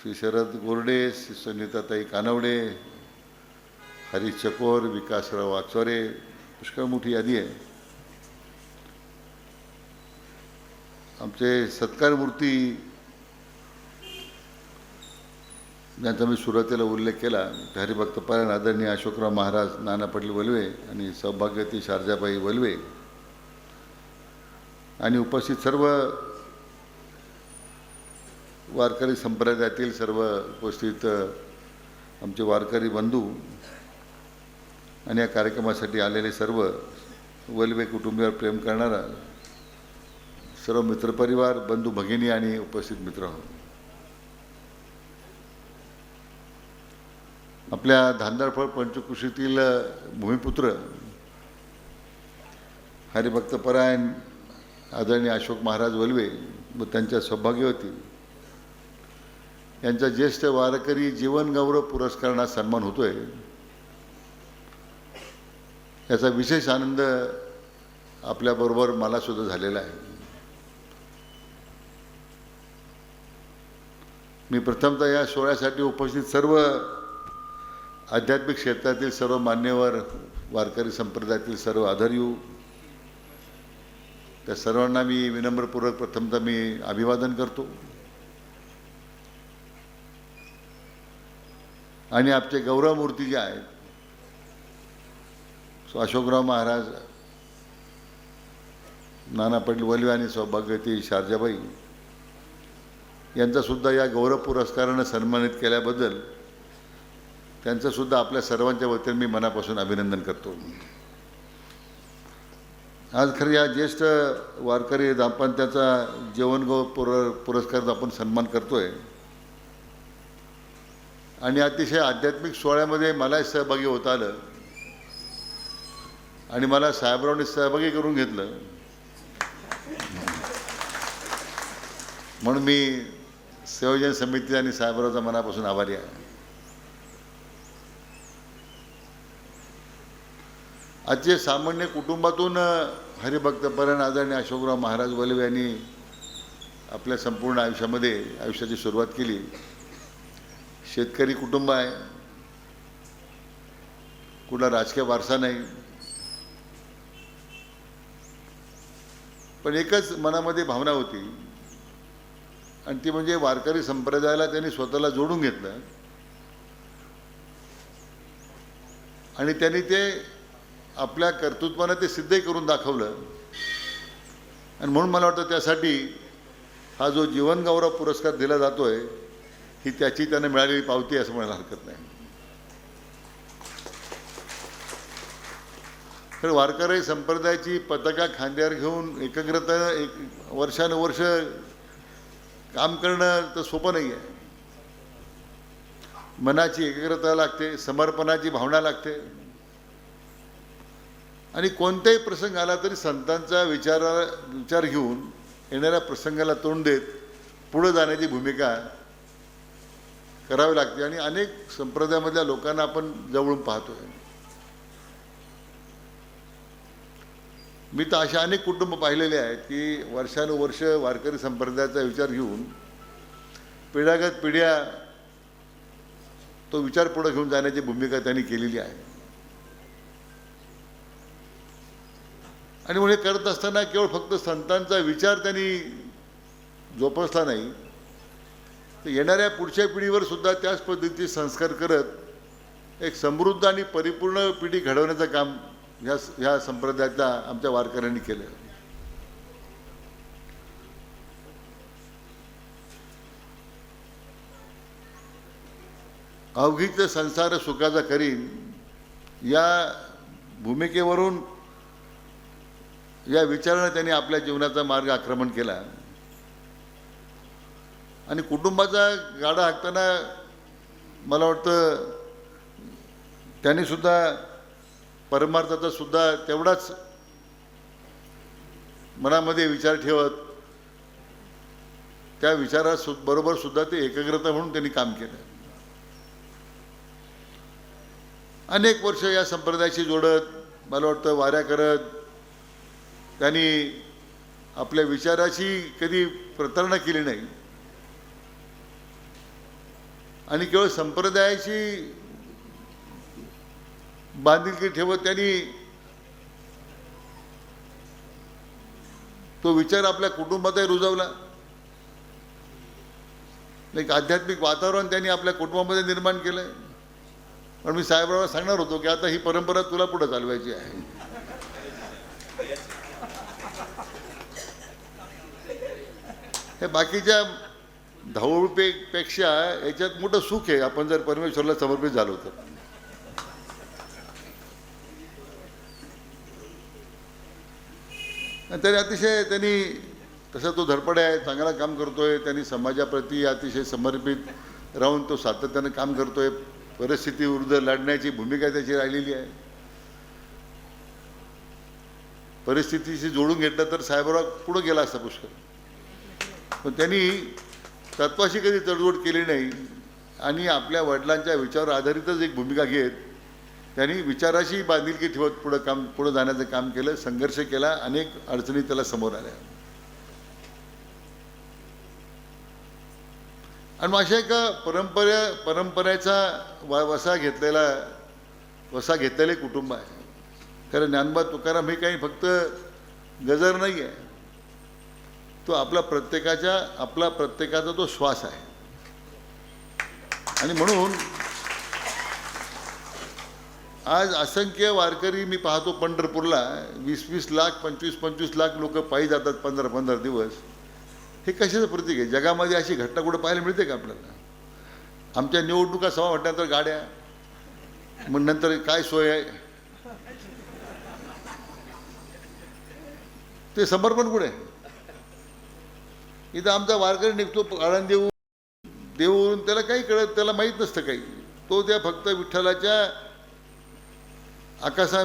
श्री शरद गोरडे, श्री सुनीताताई कानवडे, हरीश चकोर, विकासराव वाकचोरे, पुष्कळ मोठी यादी आहे. आमचे सत्कार मूर्ती ज्यांचा मी सुरुवातीला उल्लेख केला, हरिभक्त परायण आदरणीय अशोकराव महाराज, नाना पाटील वल्वे आणि सौभाग्यवती शारजाबाई वल्वे आणि उपस्थित सर्व वारकरी संप्रदायातील सर्व उपस्थित आमचे वारकरी बंधू आणि या कार्यक्रमासाठी आलेले सर्व वल्वे कुटुंबियावर प्रेम करणारा सर्व मित्रपरिवार, बंधू भगिनी आणि उपस्थित मित्र, आपल्या धांदळफळ पंचकृषीतील भूमिपुत्र हरिभक्तपरायण आदरणीय अशोक महाराज वल्वे व त्यांच्या सौभाग्यवती यांचा ज्येष्ठ वारकरी जीवनगौरव पुरस्कारांना सन्मान होतोय, याचा विशेष आनंद आपल्याबरोबर मला सुद्धा झालेला आहे. मी प्रथमतः या सोहळ्यासाठी उपस्थित सर्व आध्यात्मिक क्षेत्रातील सर्व मान्यवर, वारकरी संप्रदायातील सर्व आदरणीय, त्या सर्वांना मी विनम्रपूर्वक प्रथमतः मी अभिवादन करतो. आणि आमचे गौरवमूर्ती जे आहेत अशोकराव महाराज, नाना पाटील वल्वे आणि सौभाग्यवती शारजाबाई यांचासुद्धा या गौरव पुरस्कारानं सन्मानित केल्याबद्दल त्यांचंसुद्धा आपल्या सर्वांच्या वतीने मी मनापासून अभिनंदन करतो. आज खरं या ज्येष्ठ वारकरी दाम्पत्याचा जीवनगौरव पुरस्काराचा आपण सन्मान करतोय आणि अतिशय आध्यात्मिक सोहळ्यामध्ये मलाही सहभागी होता आलं आणि मला साहेबरावांनी सहभागी करून घेतलं, म्हणून मी संयोजन समिती आणि साहेबरावचा मनापासून आभारी आहे. आजचे सामान्य कुटुंबातून हरिभक्तपरायण आदरणीय अशोकराव महाराज वल्वे यांनी आपल्या संपूर्ण आयुष्याची सुरुवात केली. शेतकरी कुटुंब आहे, कुठला राजकीय वारसा नाही, पण एकच मनामध्ये भावना होती आणि ती म्हणजे वारकरी संप्रदायाला त्यांनी स्वतःला जोडून घेतलं आणि त्यांनी ते आपल्या कर्तृत्वानं ते सिद्ध करून दाखवलं. आणि म्हणून मला वाटतं त्यासाठी हा जो जीवनगौरव पुरस्कार दिला जातोय ही त्याची त्यांना मिळालेली पावती असं म्हणायला हरकत नाही. तर वारकरी संप्रदायाची पताका खांद्यावर घेऊन एकाग्रता वर्षानुवर्ष काम करणं तर सोपं नाही आहे. मनाची एकाग्रता लागते, समर्पणाची भावना लागते आणि कोणताही प्रसंग आला तरी संतांचा विचार घेऊन येणाऱ्या प्रसंगाला तोंड देत पुढे जाण्याची भूमिका करावी लागते. आणि अनेक संप्रदायामधल्या लोकांना आपण जवळून पाहतोय. मी तर अशा अनेक कुटुंब पाहिलेले आहेत की वर्षानुवर्ष वारकरी संप्रदायाचा विचार घेऊन पिढ्यागत पिढ्या तो विचार पुढे घेऊन जाण्याची भूमिका त्यांनी केलेली आहे. आणि म्हणून हे करत असताना केवळ फक्त संतांचा विचार त्यांनी जोपासला नाही, तर येणाऱ्या पुढच्या पिढीवर सुद्धा त्याच पद्धतीचे संस्कार करत एक समृद्ध आणि परिपूर्ण पिढी घडवण्याचं काम ह्या संप्रदायातल्या आमच्या वारकऱ्यांनी केलं. अवघीच संसार सुखाचा करीन या भूमिकेवरून या विचाराने त्यांनी आपल्या जीवनाचा मार्ग आक्रमण केला आणि कुटुंबाचा गाडा हाकताना मला वाटतं त्यांनी सुद्धा परमार्थाचा सुद्धा तेवढाच मनामध्ये विचार ठेवत त्या बरोबर सुद्धा ते एकाग्रता म्हणून त्यांनी काम केलं. अनेक वर्ष या संप्रदायाशी जोडत मला वाटतं वाऱ्या करत त्यांनी आपल्या विचाराची कधी प्रतारणा केली नाही आणि केवळ संप्रदायाची बांधिलकी ठेवत त्यांनी तो विचार आपल्या कुटुंबातही रुजवला. एक आध्यात्मिक वातावरण त्यांनी आपल्या कुटुंबामध्ये निर्माण केलंय. पण मी साहेबरावांना सांगणार होतो की आता ही परंपरा तुला पुढे चालवायची आहे. हे बाकीच्या धावपेक्षा याच्यात मोठं सुख आहे आपण जर परमेश्वराला समर्पित झालो तर. तरी अतिशय त्यांनी तसा तो धडपड आहे, चांगला काम करतोय. त्यांनी समाजाप्रती अतिशय समर्पित राहून तो सातत्यानं काम करतोय. परिस्थिती विरुद्ध लढण्याची भूमिका त्याची राहिलेली आहे. परिस्थितीशी जोडून घेतलं तर साहेबराव पुढे गेला असता पुष्कळ, पण त्यांनी तत्वाशी कधी तडजोड केली नाही आणि आपल्या वडिलांच्या विचारावर आधारितच एक भूमिका घेत त्यांनी विचाराशी बांधिलकी ठेवत पुढे जाण्याचं काम केलं. संघर्ष केला. अनेक अडचणी त्याला समोर आल्या आणि अशा एका परंपरेचा वसा घेतलेले कुटुंब आहे. कारण ज्ञानोबा तुकाराम हे काही फक्त गजर नाही आहे, तो आपला प्रत्येकाचा तो श्वास आहे. आणि म्हणून आज असंख्य वारकरी मी पाहतो पंढरपूरला 20-20 लाख 25-25 लाख लोक पायी जातात 15-15 दिवस. हे कशाचं प्रतीक आहे? जगामध्ये अशी घटना कुठं पाहायला मिळते का आपल्याला? आमच्या निवडणुका सभा म्हटल्यानंतर गाड्या, मग नंतर काय सोय आहे? ते समर्पण कुठे आहे? इथं आमचा वारकरी निघतो देऊन त्याला काही कळत, त्याला माहीत नसतं काही. तो त्या फक्त विठ्ठलाच्या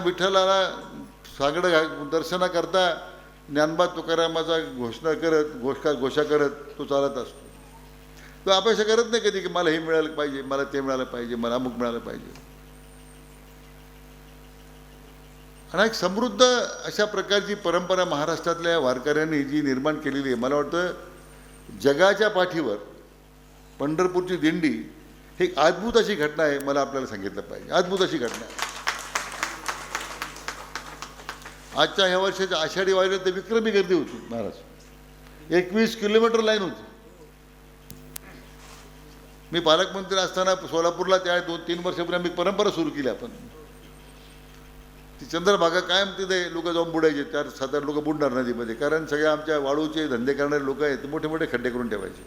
विठ्ठलाला सागडं दर्शनाकरता ज्ञानोबा तुकारामाचा घोषा करत तो चालत असतो. तो अपेक्षा करत नाही कधी की मला हे मिळालं पाहिजे, मला ते मिळालं पाहिजे, मला अमुक मिळालं पाहिजे. आणि एक समृद्ध अशा प्रकारची परंपरा महाराष्ट्रातल्या वारकऱ्यांनी जी निर्माण केलेली आहे, मला वाटतं जगाच्या पाठीवर पंढरपूरची दिंडी ही एक अद्भुत अशी घटना आहे. मला आपल्याला सांगितलं पाहिजे, अद्भुत अशी घटना आहे. आजच्या ह्या वर्षाच्या आषाढी वारीला तर विक्रमी गर्दी होती महाराज. 21 किलोमीटर लाईन होती. मी पालकमंत्री असताना सोलापूरला त्या 2-3 वर्षापूर्वी आम्ही परंपरा सुरू केली. आपण ती चंद्रभागा कायम तिथे लोक जाऊन बुडायचे. 4-7 लोक बुडणार नदीमध्ये, कारण सगळ्या आमच्या वाळूचे धंदे करणारे लोक आहेत ते मोठे मोठे खड्डे करून ठेवायचे.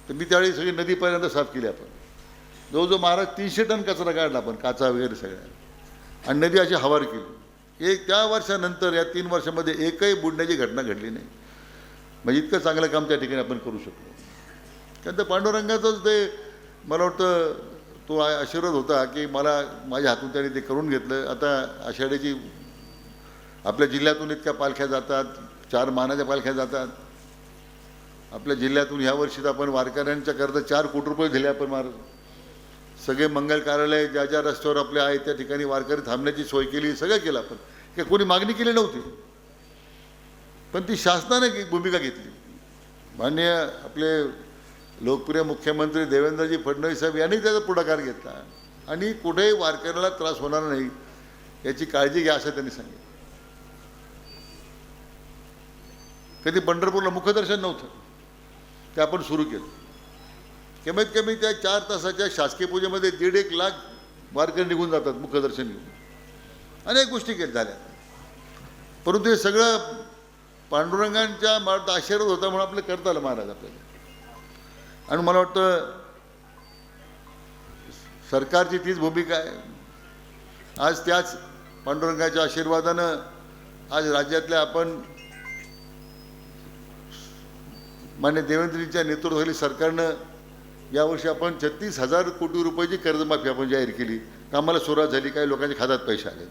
तर मी त्यावेळी सगळी नदी पहिल्यांदा साफ केली. आपण जवळजवळ महाराज 300 टन कचरा काढला आपण, काचा वगैरे सगळ्या, आणि नदी अशी हवार केली. त्या वर्षानंतर या 3 वर्षामध्ये एकही बुडण्याची घटना घडली नाही. म्हणजे इतकं चांगलं काम त्या ठिकाणी आपण करू शकलो. कारण पांडुरंगाचंच ते मला वाटतं तो आशीर्वाद होता की माझ्या हातून त्यांनी ते करून घेतलं. आता आषाढीची आपल्या जिल्ह्यातून इतक्या पालख्या जातात, 4 मानाच्या पालख्या जातात आपल्या जिल्ह्यातून. ह्या वर्षी आपण वारकऱ्यांच्या करता 4 कोटी रुपये दिले आपण. महाराज सगळे मंगल कार्यालय ज्या ज्या रस्त्यावर आपले आहेत त्या ठिकाणी वारकरी थांबण्याची सोय केली, सगळं केलं आपण. की कोणी मागणी केली नव्हती, पण ती शासनाने भूमिका घेतली. माननीय आपले लोकप्रिय मुख्यमंत्री देवेंद्रजी फडणवीस साहेब यांनी त्याचा पुढाकार घेतला आणि कुठेही वारकऱ्याला त्रास होणार नाही याची काळजी घ्या असं त्यांनी सांगितलं. कधी पंढरपूरला मुखदर्शन नव्हतं, ते आपण सुरू केलं. कमीत कमी त्या 4 तासाच्या शासकीय पूजेमध्ये 1.5 लाख वारकरी निघून जातात मुखदर्शन घेऊन. अनेक गोष्टी झाल्या, परंतु हे सगळं पांडुरंगांच्या मला आशीर्वाद होता म्हणून आपलं करता आलं महाराज आपल्याला. आणि मला वाटतं सरकारची तीच भूमिका आहे. आज त्याच पांडुरंगाच्या आशीर्वादानं आज राज्यातल्या आपण मान्य देवेंद्रजींच्या नेतृत्वाखाली सरकारनं यावर्षी आपण 36,000 कोटी रुपयाची कर्जमाफी आपण जाहीर केली. कामाला सुरुवात झाली, काही लोकांच्या खात्यात पैसे आले.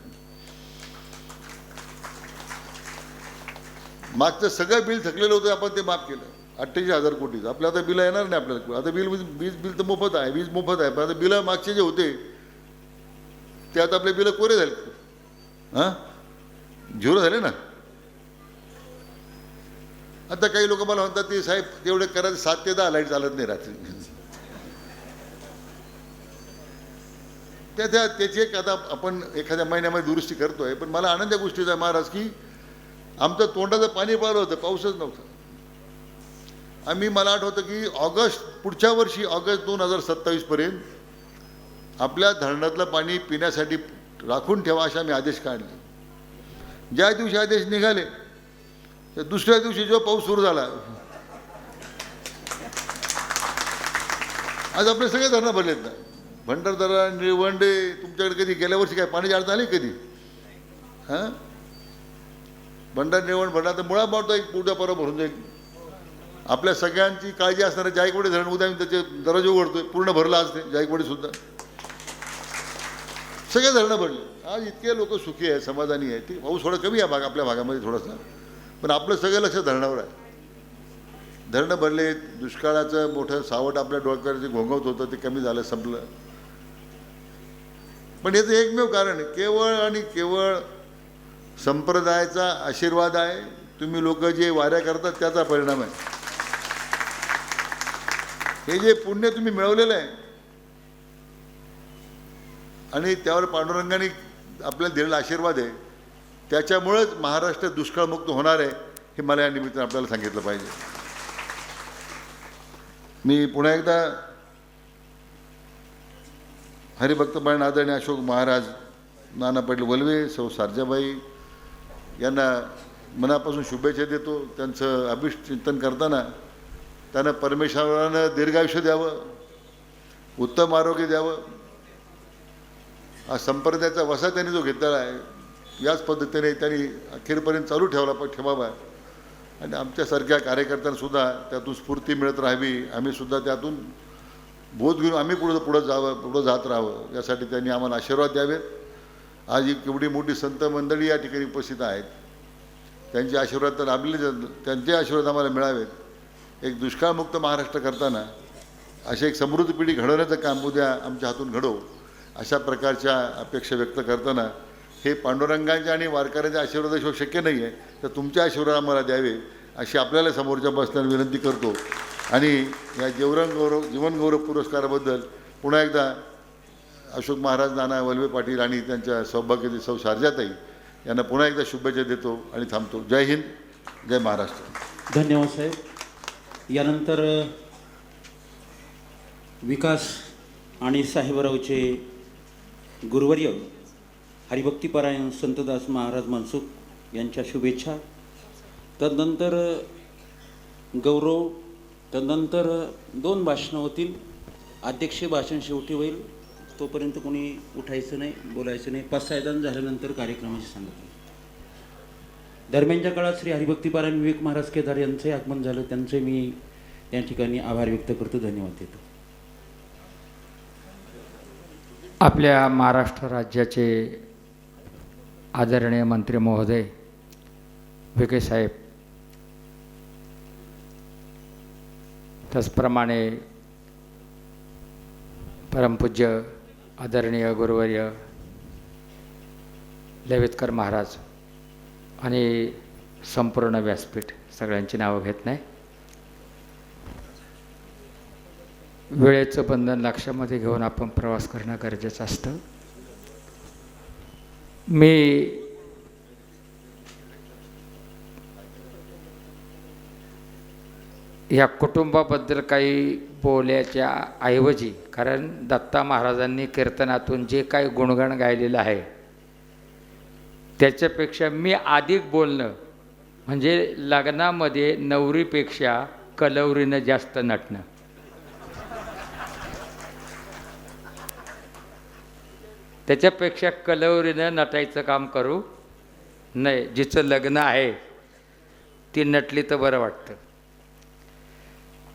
मागचं सगळं बिल थकलेलं होतं, आपण ते माफ केलं. 48,000 कोटीचं आपलं आता बिलं येणार नाही आपल्याला. आता वीज तर मोफत आहे, वीज मोफत आहे, पण आता बिलं मागचे जे होते ते आता आपले बिलं कोरे झाले. हां, झिरो झाले ना. आता काही लोक मला म्हणतात की साहेब तेवढे करायचं 7 ते 10 लाईट चालत नाही रात्री. त्याची एक आता आपण एखाद्या महिन्यामध्ये दुरुस्ती करतोय. पण मला आनंद या गोष्टीचा आहे महाराज की आमचं तोंडाचं पाणी पाहिलं होतं, पाऊसच नव्हता. मला आठवतं की पुढच्या वर्षी ऑगस्ट 2027 पर्यंत आपल्या धरणातलं पाणी पिण्यासाठी राखून ठेवा असे आम्ही आदेश काढले. ज्या दिवशी आदेश निघाले तर दुसऱ्या दिवशी जो पाऊस सुरू झाला, आज आपले सगळे धरणं भरलेत ना. भंडारदरा, निळवंडे, तुमच्याकडे कधी गेल्या वर्षी काय पाण्याची अडचण आली कधी? हां, भंडार निळवंड भरला तर मुळा मारतो, एक उद्या परवा भरून जाईल. आपल्या सगळ्यांची काळजी असणारं जायकवाडी धरण उद्या त्याचे दरवाजे उघडतोय, पूर्ण भरलं आज ते जायकवाडी सुद्धा. सगळे धरणं भरले. आज इतके लोक सुखी आहे, समाधानी आहे. ते पाऊस थोडा कमी आहे आपल्या भागामध्ये थोडासा, पण आपलं सगळं लक्ष धरणावर आहे. धरणं भरले, दुष्काळाचं मोठं सावट आपल्या डोक्यावर जे घोंघवत होतं ते कमी झालं, संपलं. पण याचं एकमेव कारण केवळ आणि केवळ संप्रदायाचा आशीर्वाद आहे. तुम्ही लोक जे वाऱ्या करतात त्याचा परिणाम आहे. हे जे पुण्य तुम्ही मिळवलेलं आहे आणि त्यावर पांडुरंगाने आपल्याला दिलेला आशीर्वाद आहे, त्याच्यामुळेच महाराष्ट्र दुष्काळमुक्त होणार आहे, हे मला या निमित्तानं आपल्याला सांगितलं पाहिजे. मी पुन्हा एकदा हरिभक्तपरायण आदरणीय अशोक महाराज, नाना पाटील वलवे, सौ सारजाबाई यांना मनापासून शुभेच्छा देतो. त्यांचं अभिष्ट चिंतन करताना त्यांना परमेश्वरानं दीर्घायुष्य द्यावं, उत्तम आरोग्य द्यावं. हा संप्रदायाचा वसा त्यांनी जो घेतलेला आहे, याच पद्धतीने त्यांनी अखेरपर्यंत चालू ठेवावा. आणि आमच्यासारख्या कार्यकर्त्यांनासुद्धा त्यातून स्फूर्ती मिळत राहावी, आम्हीसुद्धा त्यातून बोध घेऊन आम्ही पुढं जात राहावं, यासाठी त्यांनी आम्हाला आशीर्वाद द्यावेत. आज एक एवढी मोठी संत मंडळी या ठिकाणी उपस्थित आहेत, त्यांचे आशीर्वाद तर लाभले, त्यांचे आशीर्वाद आम्हाला मिळावेत. एक दुष्काळमुक्त महाराष्ट्र करताना अशी एक समृद्ध पिढी घडवण्याचं काम उद्या आमच्या हातून घडवू, अशा प्रकारच्या अपेक्षा व्यक्त करताना हे पांडुरंगांच्या आणि वारकऱ्यांच्या आशीर्वादाशिवाय शक्य नाही आहे, तर तुमचे आशीर्वाद आम्हाला द्यावे अशी आपल्याला समोरच्या बसण्याला विनंती करतो. आणि या जीवनगौरव पुरस्काराबद्दल पुन्हा एकदा अशोक महाराज, नाना वलवे पाटील आणि त्यांच्या सौभाग्यवती सौ सारजाताई यांना पुन्हा एकदा शुभेच्छा देतो आणि थांबतो. जय हिंद, जय महाराष्ट्र. धन्यवाद साहेब. यानंतर विकास आणि साहेबरावचे गुरुवर्य हरिभक्तीपरायण संतदास महाराज मनसुख यांच्या शुभेच्छा. तदनंतर गौरव, तदनंतर 2 भाषणं होतील. अध्यक्षीय भाषण शेवटी होईल, तोपर्यंत कोणी उठायचं नाही, बोलायचं नाही. 5-6 जण झाल्यानंतर कार्यक्रमाची सांगतो. दरम्यानच्या काळात श्री हरिभक्तीपरायण विवेक महाराज केदार यांचे आगमन झालं, त्यांचे मी या ठिकाणी आभार व्यक्त करतो, धन्यवाद देतो. आपल्या महाराष्ट्र राज्याचे आदरणीय मंत्री महोदय विखे साहेब, त्याचप्रमाणे परमपूज्य आदरणीय गुरुवर्य लेवितकर महाराज आणि संपूर्ण व्यासपीठ, सगळ्यांची नावं घेत नाही. वेळेचं बंधन लक्षामध्ये घेऊन आपण प्रवास करणं गरजेचं असतं. मी या कुटुंबाबद्दल काही बोलायच्या ऐवजी, कारण दत्ता महाराजांनी कीर्तनातून जे काही गुणगान गायलेलं आहे त्याच्यापेक्षा मी अधिक बोलणं म्हणजे लग्नामध्ये नवरीपेक्षा कलवरीनं जास्त नटणं. त्याच्यापेक्षा कलवरीनं नटायचं काम करू नये. जिचं लग्न आहे ती नटली तर बरं वाटतं.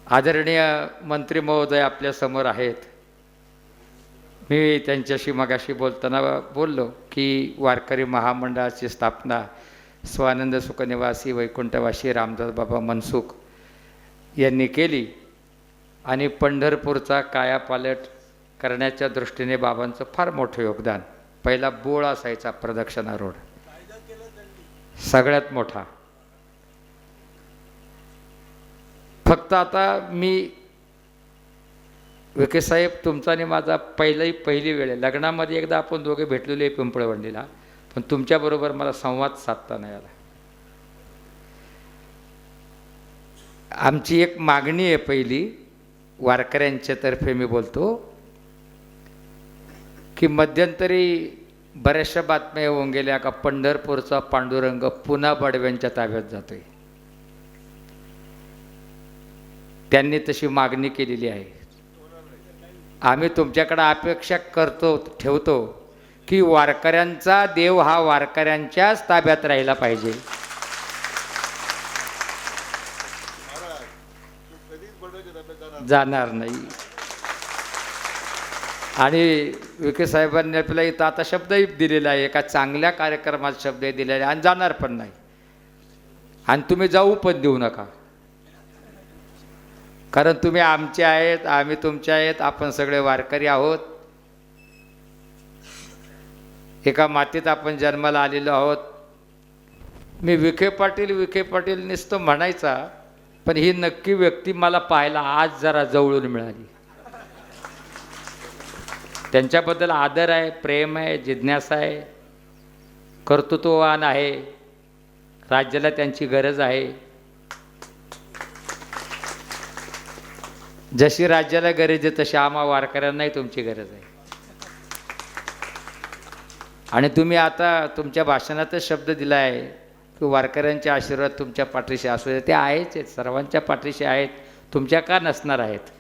आदरणीय मंत्री महोदय आपल्यासमोर आहेत. मी त्यांच्याशी मगाशी बोलताना बोललो की वारकरी महामंडळाची स्थापना स्वानंद सुखनिवासी वैकुंठवासी रामदास बाबा मनसुख यांनी केली आणि पंढरपूरचा कायापालट करण्याच्या दृष्टीने बाबांचं फार मोठं योगदान. पहिला बोळ असायचा प्रदक्षिणा रोड, सगळ्यात मोठा. फक्त आता मी विखे साहेब तुमचा आणि माझा पहिली वेळ आहे. लग्नामध्ये एकदा आपण दोघे भेटलेलो आहे पिंपळवंडीला, पण तुमच्याबरोबर मला संवाद साधता नाही आला. आमची एक मागणी आहे पहिली, वारकऱ्यांच्या तर्फे मी बोलतो की मध्यंतरी बऱ्याचशा बातम्या येऊन गेल्या का पंढरपूरचा पांडुरंग पुन्हा बडव्यांच्या ताब्यात जातोय. त्यांनी तशी मागणी केलेली आहे. आम्ही तुमच्याकडे अपेक्षा ठेवतो की वारकऱ्यांचा देव हा वारकऱ्यांच्याच ताब्यात राहिला पाहिजे. जाणार नाही. आणि विखे साहेबांनी आपल्याला इथं आता शब्दही दिलेला आहे, एका चांगल्या कार्यक्रमात शब्द दिलेला आहे आणि जाणार पण नाही. आणि तुम्ही जाऊ पण देऊ नका, कारण तुम्ही आमचे आहेत, आम्ही तुमचे आहेत, आपण सगळे वारकरी आहोत. एका मातीत आपण जन्माला आलेलो आहोत. मी विखे पाटील नुसतं म्हणायचा, पण ही नक्की व्यक्ती मला पाहायला आज जरा जवळून मिळाली. त्यांच्याबद्दल आदर आहे, प्रेम आहे, जिज्ञासा आहे, कर्तृत्ववान आहे. राज्याला त्यांची गरज आहे. जशी राज्याला गरज आहे तशी आम्हा वारकऱ्यांनाही तुमची गरज आहे. आणि तुम्ही आता तुमच्या भाषणातच शब्द दिला आहे की वारकऱ्यांचे आशीर्वाद तुमच्या पाठीशी असू दे. ते आहेच आहेत, सर्वांच्या पाठीशी आहेत, तुमच्या का नसणार आहेत.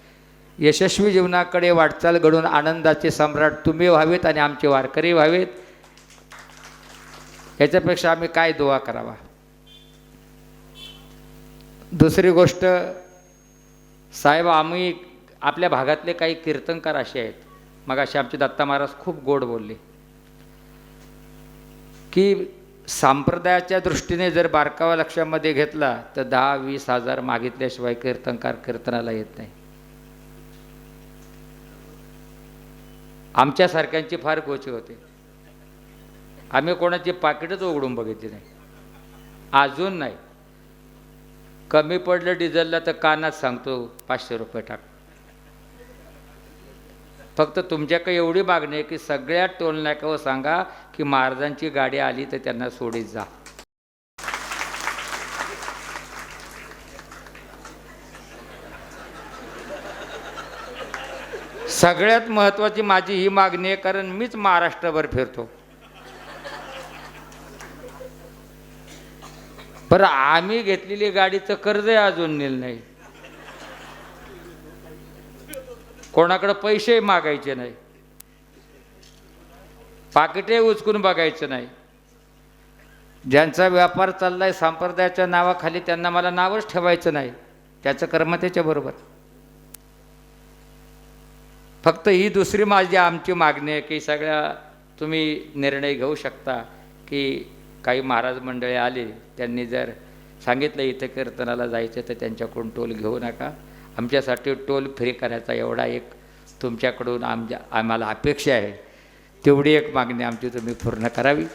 यशस्वी जीवनाकडे वाटचाल घडून आनंदाचे सम्राट तुम्ही व्हावेत आणि आमचे वारकरी व्हावेत. याच्यापेक्षा आम्ही काय दुआ करावा. दुसरी गोष्ट साहेब, आम्ही आपल्या भागातले काही कीर्तनकार असे आहेत, मग असे आमचे दत्ता महाराज खूप गोड बोलले की संप्रदायाच्या दृष्टीने जर बारकावा लक्षामध्ये घेतला तर 10-20 हजार मागितल्याशिवाय कीर्तनकार कीर्तनाला येत नाही. आमच्यासारख्यांची फार गोची होते. आम्ही कोणाची पाकिटच उघडून बघितली नाही, अजून नाही. कमी पडलं डिझेलला तर कानात सांगतो 500 रुपये टाक. फक्त तुमच्याकडे एवढी मागणी आहे की सगळ्या टोलनाक्यावर सांगा की महाराजांची गाडी आली तर त्यांना सोडीत जा. सगळ्यात महत्त्वाची माझी ही मागणी आहे, कारण मीच महाराष्ट्रभर फिरतो. बरं, आम्ही घेतलेली गाडीचं कर्जही अजून नेलं नाही. कोणाकडे पैसे मागायचे नाही, पाकिटे उचकून बघायचं नाही. ज्यांचा व्यापार चाललाय संप्रदायाच्या नावाखाली त्यांना मला नावच ठेवायचं नाही. त्याचं कर्म त्याच्याबरोबर. फक्त ही दुसरी माझी आमची मागणी आहे की सगळ्या तुम्ही निर्णय घेऊ शकता की काही महाराज मंडळी आले, त्यांनी जर सांगितलं इथं कीर्तनाला जायचं तर त्यांच्याकडून टोल घेऊ नका. आमच्यासाठी टोल फ्री करायचा एवढा एक तुमच्याकडून आम्हाला अपेक्षा आहे. तेवढी एक मागणी आमची तुम्ही पूर्ण करावी.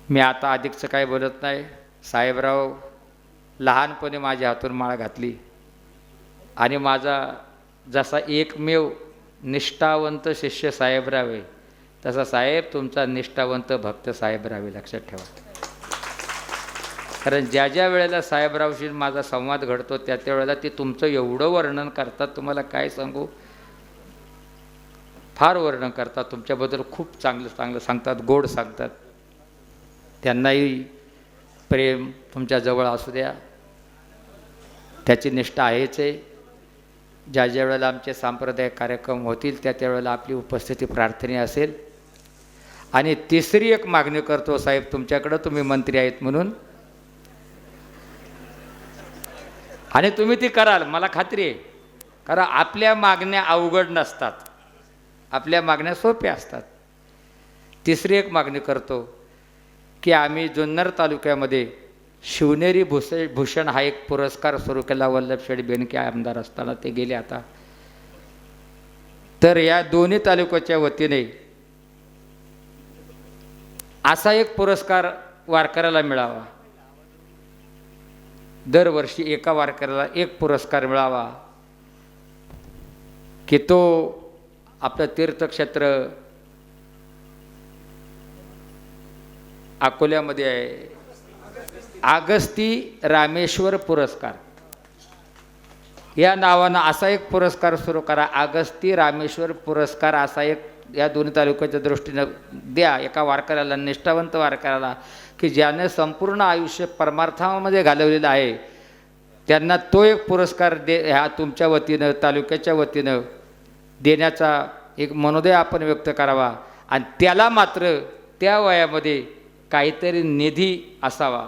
मी आता अधिकचं काही बोलत नाही. साहेबराव लहानपणी माझ्या हातून माळ घातली आणि माझा जसा एकमेव निष्ठावंत शिष्य साहेबराव आहे तसा साहेब तुमचा निष्ठावंत भक्त साहेबराव आहे, लक्षात ठेवा. कारण ज्या ज्या वेळेला साहेबरावशी माझा संवाद घडतो त्या वेळेला ते तुमचं एवढं वर्णन करतात, तुम्हाला काय सांगू, फार वर्णन करतात. तुमच्याबद्दल खूप चांगलं सांगतात, गोड सांगतात. त्यांनाही प्रेम तुमच्याजवळ असू द्या, त्याची निष्ठा आहेच आहे. ज्या ज्या वेळेला आमचे सांप्रदायिक कार्यक्रम होतील त्या त्यावेळेला आपली उपस्थिती प्रार्थनीय असेल. आणि तिसरी एक मागणी करतो साहेब तुमच्याकडं, तुम्ही मंत्री आहेत म्हणून, आणि तुम्ही ती कराल मला खात्री आहे, कारण आपल्या मागण्या अवघड नसतात, आपल्या मागण्या सोप्या असतात. तिसरी एक मागणी करतो की आम्ही जुन्नर तालुक्यामध्ये शिवनेरी भूषण हा एक पुरस्कार सुरू केला वल्लभशेठ बेनके आमदार असताना, ते गेले आता. तर या दोन्ही तालुक्याच्या वतीने असा एक पुरस्कार वारकऱ्याला मिळावा, दरवर्षी एका वारकऱ्याला एक पुरस्कार मिळावा, की तो आपलं तीर्थक्षेत्र अकोल्यामध्ये आहे, आगस्ती रामेश्वर पुरस्कार या नावानं असा एक पुरस्कार सुरू करा. आगस्ती रामेश्वर पुरस्कार असा एक या दोन्ही तालुक्याच्या दृष्टीनं द्या एका वारकऱ्याला, निष्ठावंत वारकऱ्याला, की ज्याने संपूर्ण आयुष्य परमार्थामध्ये घालवलेलं आहे, त्यांना तो एक पुरस्कार ह्या तुमच्या वतीनं तालुक्याच्या वतीनं देण्याचा एक मनोदय आपण व्यक्त करावा. आणि त्याला मात्र त्या वयामध्ये काहीतरी निधी असावा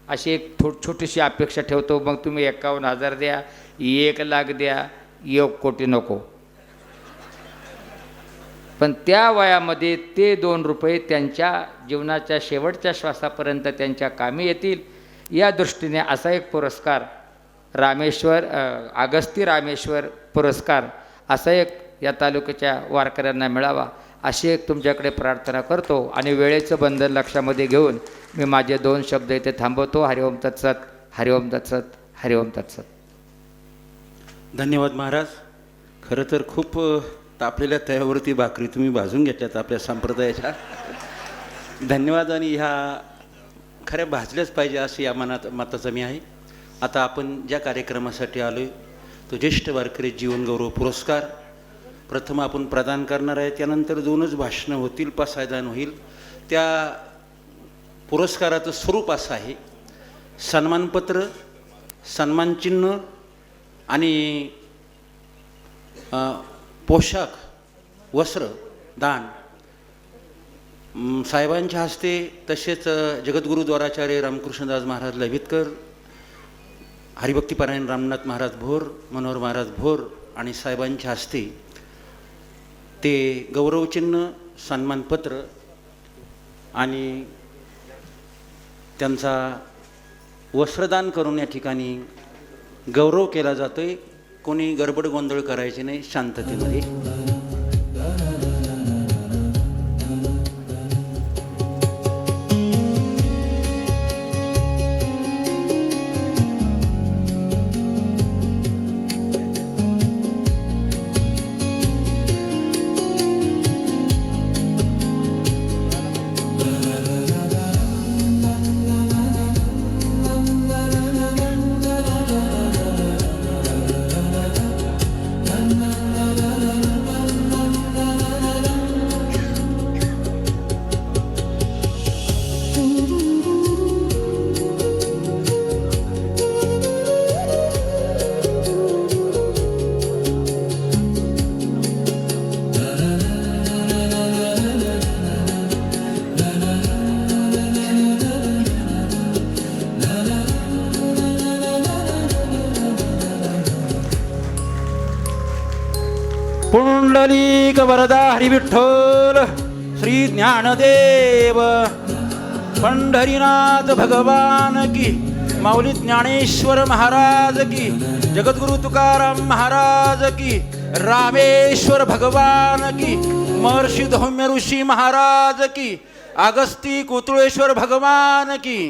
अशी एक छोटीशी अपेक्षा ठेवतो. मग तुम्ही 51,000 द्या, 1,00,000 द्या, 1 कोटी नको, पण त्या वयामध्ये ते 2 रुपये त्यांच्या जीवनाच्या शेवटच्या श्वासापर्यंत त्यांच्या कामी येतील या दृष्टीने असा एक पुरस्कार रामेश्वर आगस्ती रामेश्वर पुरस्कार असा एक या तालुक्याच्या वारकऱ्यांना मिळावा अशी एक तुमच्याकडे प्रार्थना करतो. आणि वेळेचं बंधन लक्षामध्ये घेऊन मी माझे 2 शब्द इथे थांबवतो. हरिओम तत्सत, हरिओम तत्सत, हरिओम तत्सत. धन्यवाद महाराज. खरं तर खूप तापलेल्या तव्यावरती भाकरी तुम्ही भाजून घेतल्यात आपल्या संप्रदायाच्या. धन्यवाद. आणि ह्या खऱ्या भाजल्याच पाहिजे अशी या मताचा मी आहे. आता आपण ज्या कार्यक्रमासाठी आलो आहे तो ज्येष्ठ वारकरी जीवनगौरव पुरस्कार प्रथम आपण प्रदान करणार आहे. त्यानंतर 2च भाषणं होतील, पसायदान होईल. त्या पुरस्काराचं स्वरूप असं आहे, सन्मानपत्र, सन्मानचिन्ह आणि पोशाख, वस्त्र दान साहेबांच्या हस्ते, तसेच जगद्गुरू द्वाराचार्य रामकृष्णदास महाराज लवितकर, हरिभक्तीपरायण रामनाथ महाराज भोर, मनोहर महाराज भोर आणि साहेबांच्या हस्ते ते गौरवचिन्ह, सन्मानपत्र आणि त्यांचा वस्त्रदान करून या ठिकाणी गौरव केला जातो आहे. कोणी गडबड गोंधळ करायचे नाही, शांततेमध्ये. पुंडलिक वरदा हरिविठ्ठल श्री ज्ञानदेव पंढरीनाथ भगवान की, माऊली ज्ञानेश्वर महाराज की, जगद्गुरु तुकाराम महाराज की, रामेश्वर भगवान की, महर्षी धौम्य ऋषी महाराज की, आगस्ती कुतुळेश्वर भगवान की.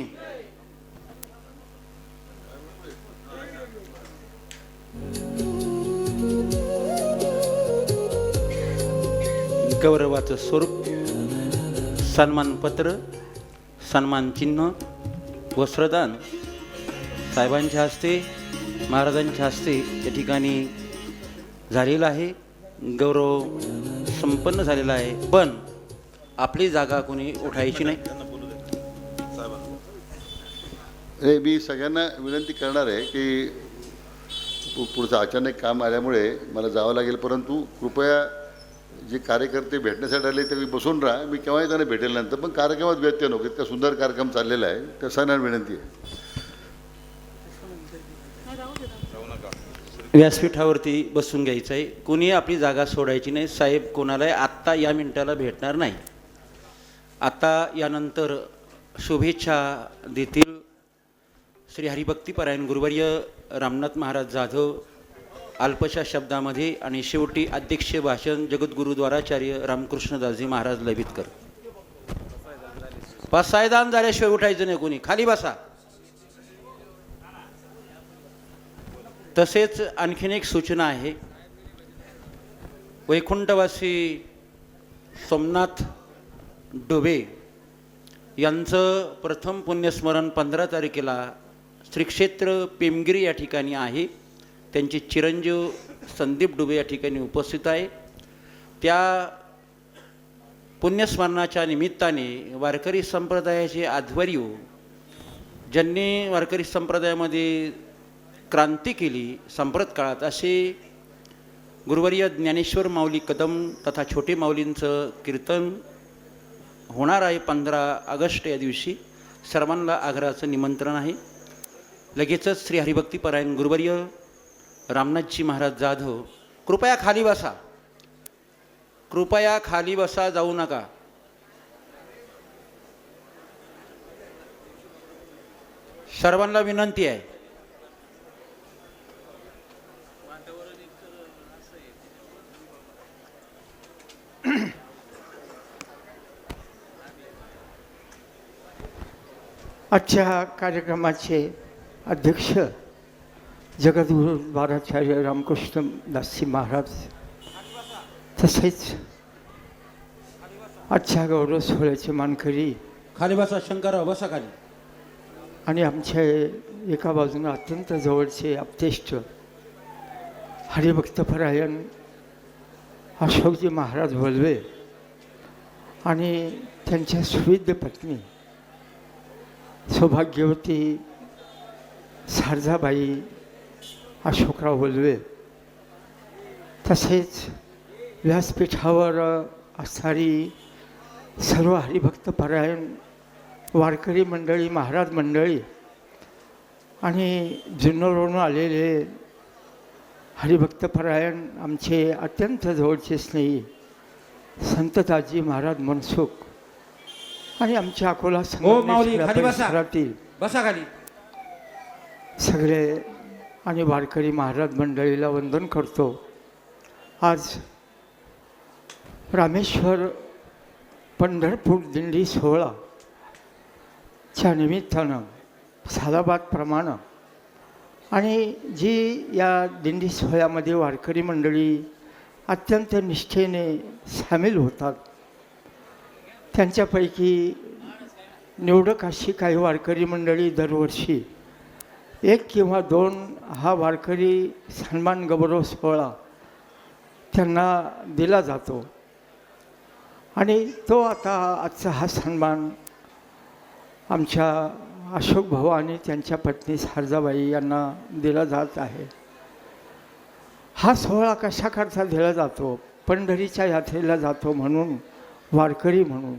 गौरवाचं स्वरूप, सन्मानपत्र, सन्मानचिन्ह, वस्त्रदान साहेबांच्या हस्ते, महाराजांच्या हस्ते या ठिकाणी झालेलं आहे. गौरव संपन्न झालेला आहे, पण आपली जागा कोणी उठायची नाही. हे मी सगळ्यांना विनंती करणार आहे की पुढचं अचानक काम आल्यामुळे मला जावं लागेल, परंतु कृपया जे कार्यकर्ते भेटण्यासाठी आले ते बसून राहा. मी केव्हाही त्यांना भेटेल नंतर, पण कार्यक्रमात व्यत्यय नको. इतका सुंदर कार्यक्रम चाललेला आहे, तर सगळ्यांना विनंती आहे. व्यासपीठावरती बसून घ्यायचं आहे. कोणी आपली जागा सोडायची नाही. साहेब कोणालाही आत्ता या मिनिटाला भेटणार नाही. आता यानंतर शुभेच्छा देतील श्री हरिभक्तीपरायण गुरुवर्य रामनाथ महाराज जाधव अल्पशा शब्दामध्ये, आणि शेवटी अध्यक्ष भाषण जगद्गुरुद्वाराचार्य रामकृष्णदासजी महाराज लवितकर. पासायदान झाल्याशिवाय उठायचं नाही कोणी. खाली बसा. तसेच आणखीन एक सूचना आहे. वैकुंठवासी सोमनाथ डोबे यांचं प्रथम पुण्यस्मरण 15 तारखेला श्री क्षेत्र पेमगिरी या ठिकाणी आहे. त्यांचे चिरंजीव संदीप डुबे या ठिकाणी उपस्थित आहे. त्या पुण्यस्मरणाच्या निमित्ताने वारकरी संप्रदायाचे आध्वर्य, ज्यांनी वारकरी संप्रदायामध्ये क्रांती केली संप्रत काळात, असे गुरुवर्य ज्ञानेश्वर माऊली कदम तथा छोटे माऊलींचं कीर्तन होणार आहे 15 ऑगस्ट या दिवशी. सर्वांना आग्रहाचं निमंत्रण आहे. लगेचच श्री हरिभक्तीपरायण गुरुवर्य रामनाथजी महाराज जाधव, कृपया खाली बसा. कृपया खाली बसा, जाऊ नका. सर्वांना विनंती आहे. आजच्या कार्यक्रमाचे अध्यक्ष जगद्गुरु द्वाराचार्य रामकृष्ण दासजी महाराज, तसेच आजच्या गौरव सोहळ्याचे मानकरी खाली बसा. शंकरराव बसा खाली. आणि आमचे एका बाजूने अत्यंत जवळचे आप्तेष्ट हरिभक्तपरायण अशोकजी महाराज वल्वे आणि त्यांच्या सुविद्य पत्नी सौभाग्यवती शारदाबाई अशोकराव वल्वे, तसेच व्यासपीठावर असणारी सर्व हरिभक्तपरायण वारकरी मंडळी, महाराज मंडळी आणि जुन्नरवरून आलेले हरिभक्तपरायण आमचे अत्यंत जवळचे स्नेही संतदासजी महाराज मनसुख आणि आमच्या अकोला हो माऊली, खाली बसा. संघातील बसा खाली. सगळे आणि वारकरी महाराज मंडळीला वंदन करतो. आज रामेश्वर पंढरपूर दिंडी सोहळाच्या निमित्तानं सालाबादप्रमाणे आणि जी या दिंडी सोहळ्यामध्ये वारकरी मंडळी अत्यंत निष्ठेने सामील होतात, त्यांच्यापैकी निवडक अशी काही वारकरी मंडळी दरवर्षी 1 किंवा 2 हा वारकरी सन्मान गौरव सोहळा त्यांना दिला जातो. आणि तो आता आजचा हा सन्मान आमच्या अशोक भाऊ आणि त्यांच्या पत्नी शारदाबाई यांना दिला जात आहे. हा सोहळा कशाकरता दिला जातो? पंढरीच्या यात्रेला जातो म्हणून, वारकरी म्हणून.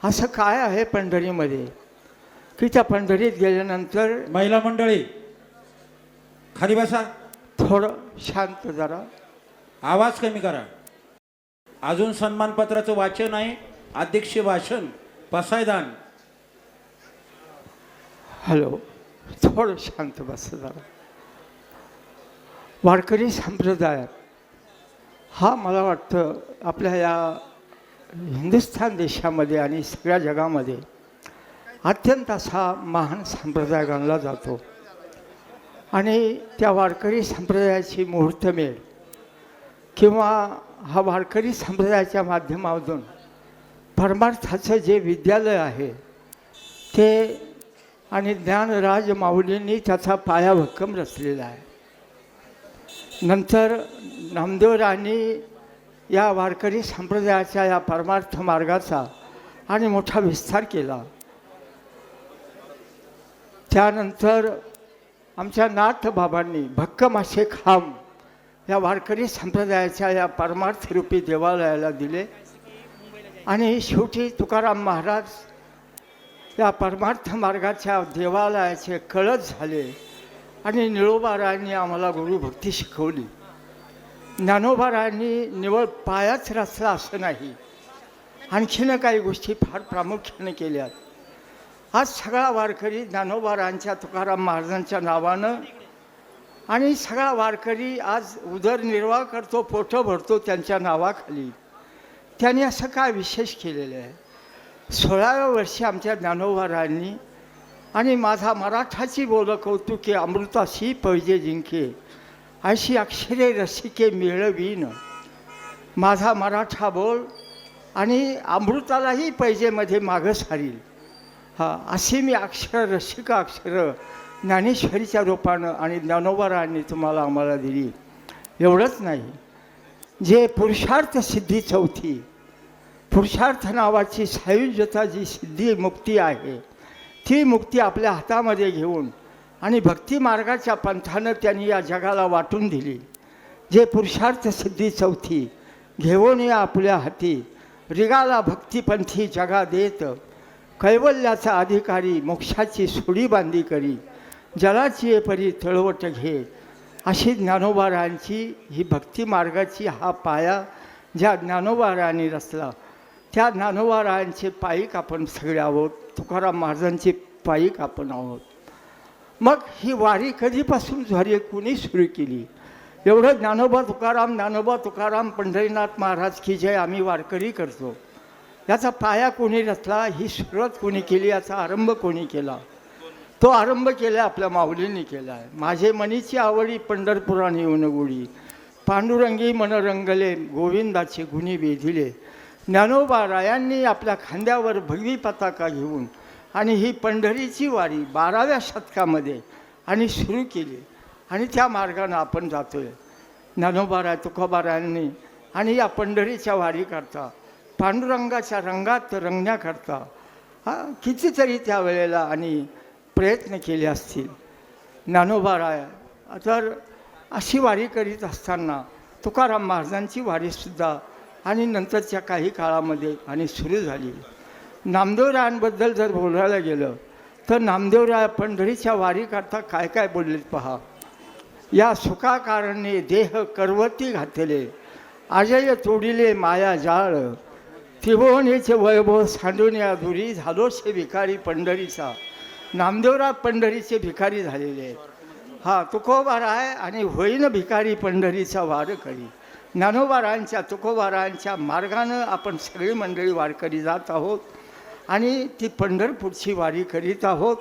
असं काय आहे पंढरीमध्ये की त्या पंढरीत गेल्यानंतर महिला मंडळी खाली बसा. थोडं शांत जरा आवाज कमी करा. अजून सन्मानपत्राचं वाचन आहे, अध्यक्ष भाषण, पसायदान. हॅलो, थोडं शांत बस जरा. वारकरी संप्रदाय हा मला वाटतं आपल्या या हिंदुस्थान देशामध्ये आणि सगळ्या जगामध्ये अत्यंत असा महान संप्रदाय गणला जातो. आणि त्या वारकरी संप्रदायाची मुहूर्तमेढ किंवा हा वारकरी संप्रदायाच्या माध्यमातून परमार्थाचं जे विद्यालय आहे ते आणि ज्ञानराज माऊलींनी त्याचा पाया भक्कम रचलेला आहे. नंतर नामदेवरायांनी या वारकरी संप्रदायाच्या या परमार्थ मार्गाचा आणि मोठा विस्तार केला. त्यानंतर आमच्या नाथ बाबांनी भक्कम असे खांब या वारकरी संप्रदायाच्या या परमार्थरूपी देवालयाला दिले आणि शेवटी तुकाराम महाराज या परमार्थ मार्गाच्या देवालयाचे कळस झाले आणि निळोबारायांनी आम्हाला गुरुभक्ती शिकवली. ज्ञानोबारायांनी निवळ पायाच रचला असं नाही, आणखीन काही गोष्टी फार प्रामुख्याने केल्या. आज सगळा वारकरी ज्ञानोबारायांच्या तुकाराम महाराजांच्या नावानं आणि सगळा वारकरी आज उदरनिर्वाह करतो, पोटं भरतो त्यांच्या नावाखाली. त्यांनी असं काय विशेष केलेलं आहे. 16व्या वर्षी आमच्या ज्ञानोबारायांनी आणि माझा मराठाची बोल कौतुके अमृताशी पैजे जिंके अशी अक्षरे रसिके मिळवीन. माझा मराठा बोल आणि अमृतालाही पैजेमध्ये मागं सारील. अशी मी अक्षर रसिका अक्षरं ज्ञानेश्वरीच्या रूपानं आणि ज्ञानोबारायांनी तुम्हाला आम्हाला दिली. एवढंच नाही, जे पुरुषार्थ सिद्धी चौथी, पुरुषार्थ नावाची सायुज्यता जी सिद्धी मुक्ती आहे, ती मुक्ती आपल्या हातामध्ये घेऊन आणि भक्ती मार्गाच्या पंथानं त्यांनी या जगाला वाटून दिली. जे पुरुषार्थ सिद्धी चौथी घेऊन या आपल्या हाती, रिगाला भक्तिपंथी जगा देत, कैवल्याचा अधिकारी मोक्षाची सुडी बांधी करी, जलाची परी तळवट घे. अशी ज्ञानोबारायांची ही भक्ती मार्गाची हा पाया ज्या ज्ञानोबारायांनी रचला, त्या ज्ञानोबारायांचे पायीक आपण सगळे आहोत. तुकाराम महाराजांचे पायीक आपण आहोत. मग ही वारी कधीपासून झाली, कुणी सुरू केली? एवढं ज्ञानोबा तुकाराम पंढरीनाथ महाराज की जय आम्ही वारकरी करतो. याचा पाया कोणी रचला, ही सुरुवात कोणी केली, याचा आरंभ कोणी केला? तो आरंभ केला आपल्या माऊलींनी केला आहे. माझे मनीची आवडी पंढरपुराने येऊन गोडी, पांडुरंगी मन रंगले गोविंदाचे गुणी वेधिले. ज्ञानोबा रायांनी आपल्या खांद्यावर भगवी पताका घेऊन आणि ही पंढरीची वारी 12व्या शतकामध्ये आणि सुरू केली आणि त्या मार्गानं आपण जातोय. ज्ञानोबाराय तुकोबारायांनी आणि या पंढरीच्या वारी करता, पांडुरंगाच्या रंगात रंगण्याकरता कितीतरी त्यावेळेला आणि प्रयत्न केले असतील. ज्ञानोबाराय तर अशी वारी करीत असताना तुकाराम महाराजांची वारीसुद्धा आणि नंतरच्या काही काळामध्ये आणि सुरू झाली. नामदेवरायांबद्दल जर बोलायला गेलं तर नामदेवराय पंढरीच्या वारी करता काय काय बोललेत पहा. या सुखाकारणे देह करवती घातले, अजय तोडिले माया जाळ, त्रिभुवनेचे वैभव सांडून या दुरी, झालो शे भिकारी पंढरीचा. नामदेवराय पंढरीचे भिकारी झालेले आहेत. तुकोबाराय आणि होईन भिकारी पंढरीचा वारकरी. ज्ञानोबारायांच्या तुकोबारायांच्या मार्गानं आपण सगळी मंडळी वारकरी जात आहोत आणि ती पंढरपूरची वारी करीत आहोत.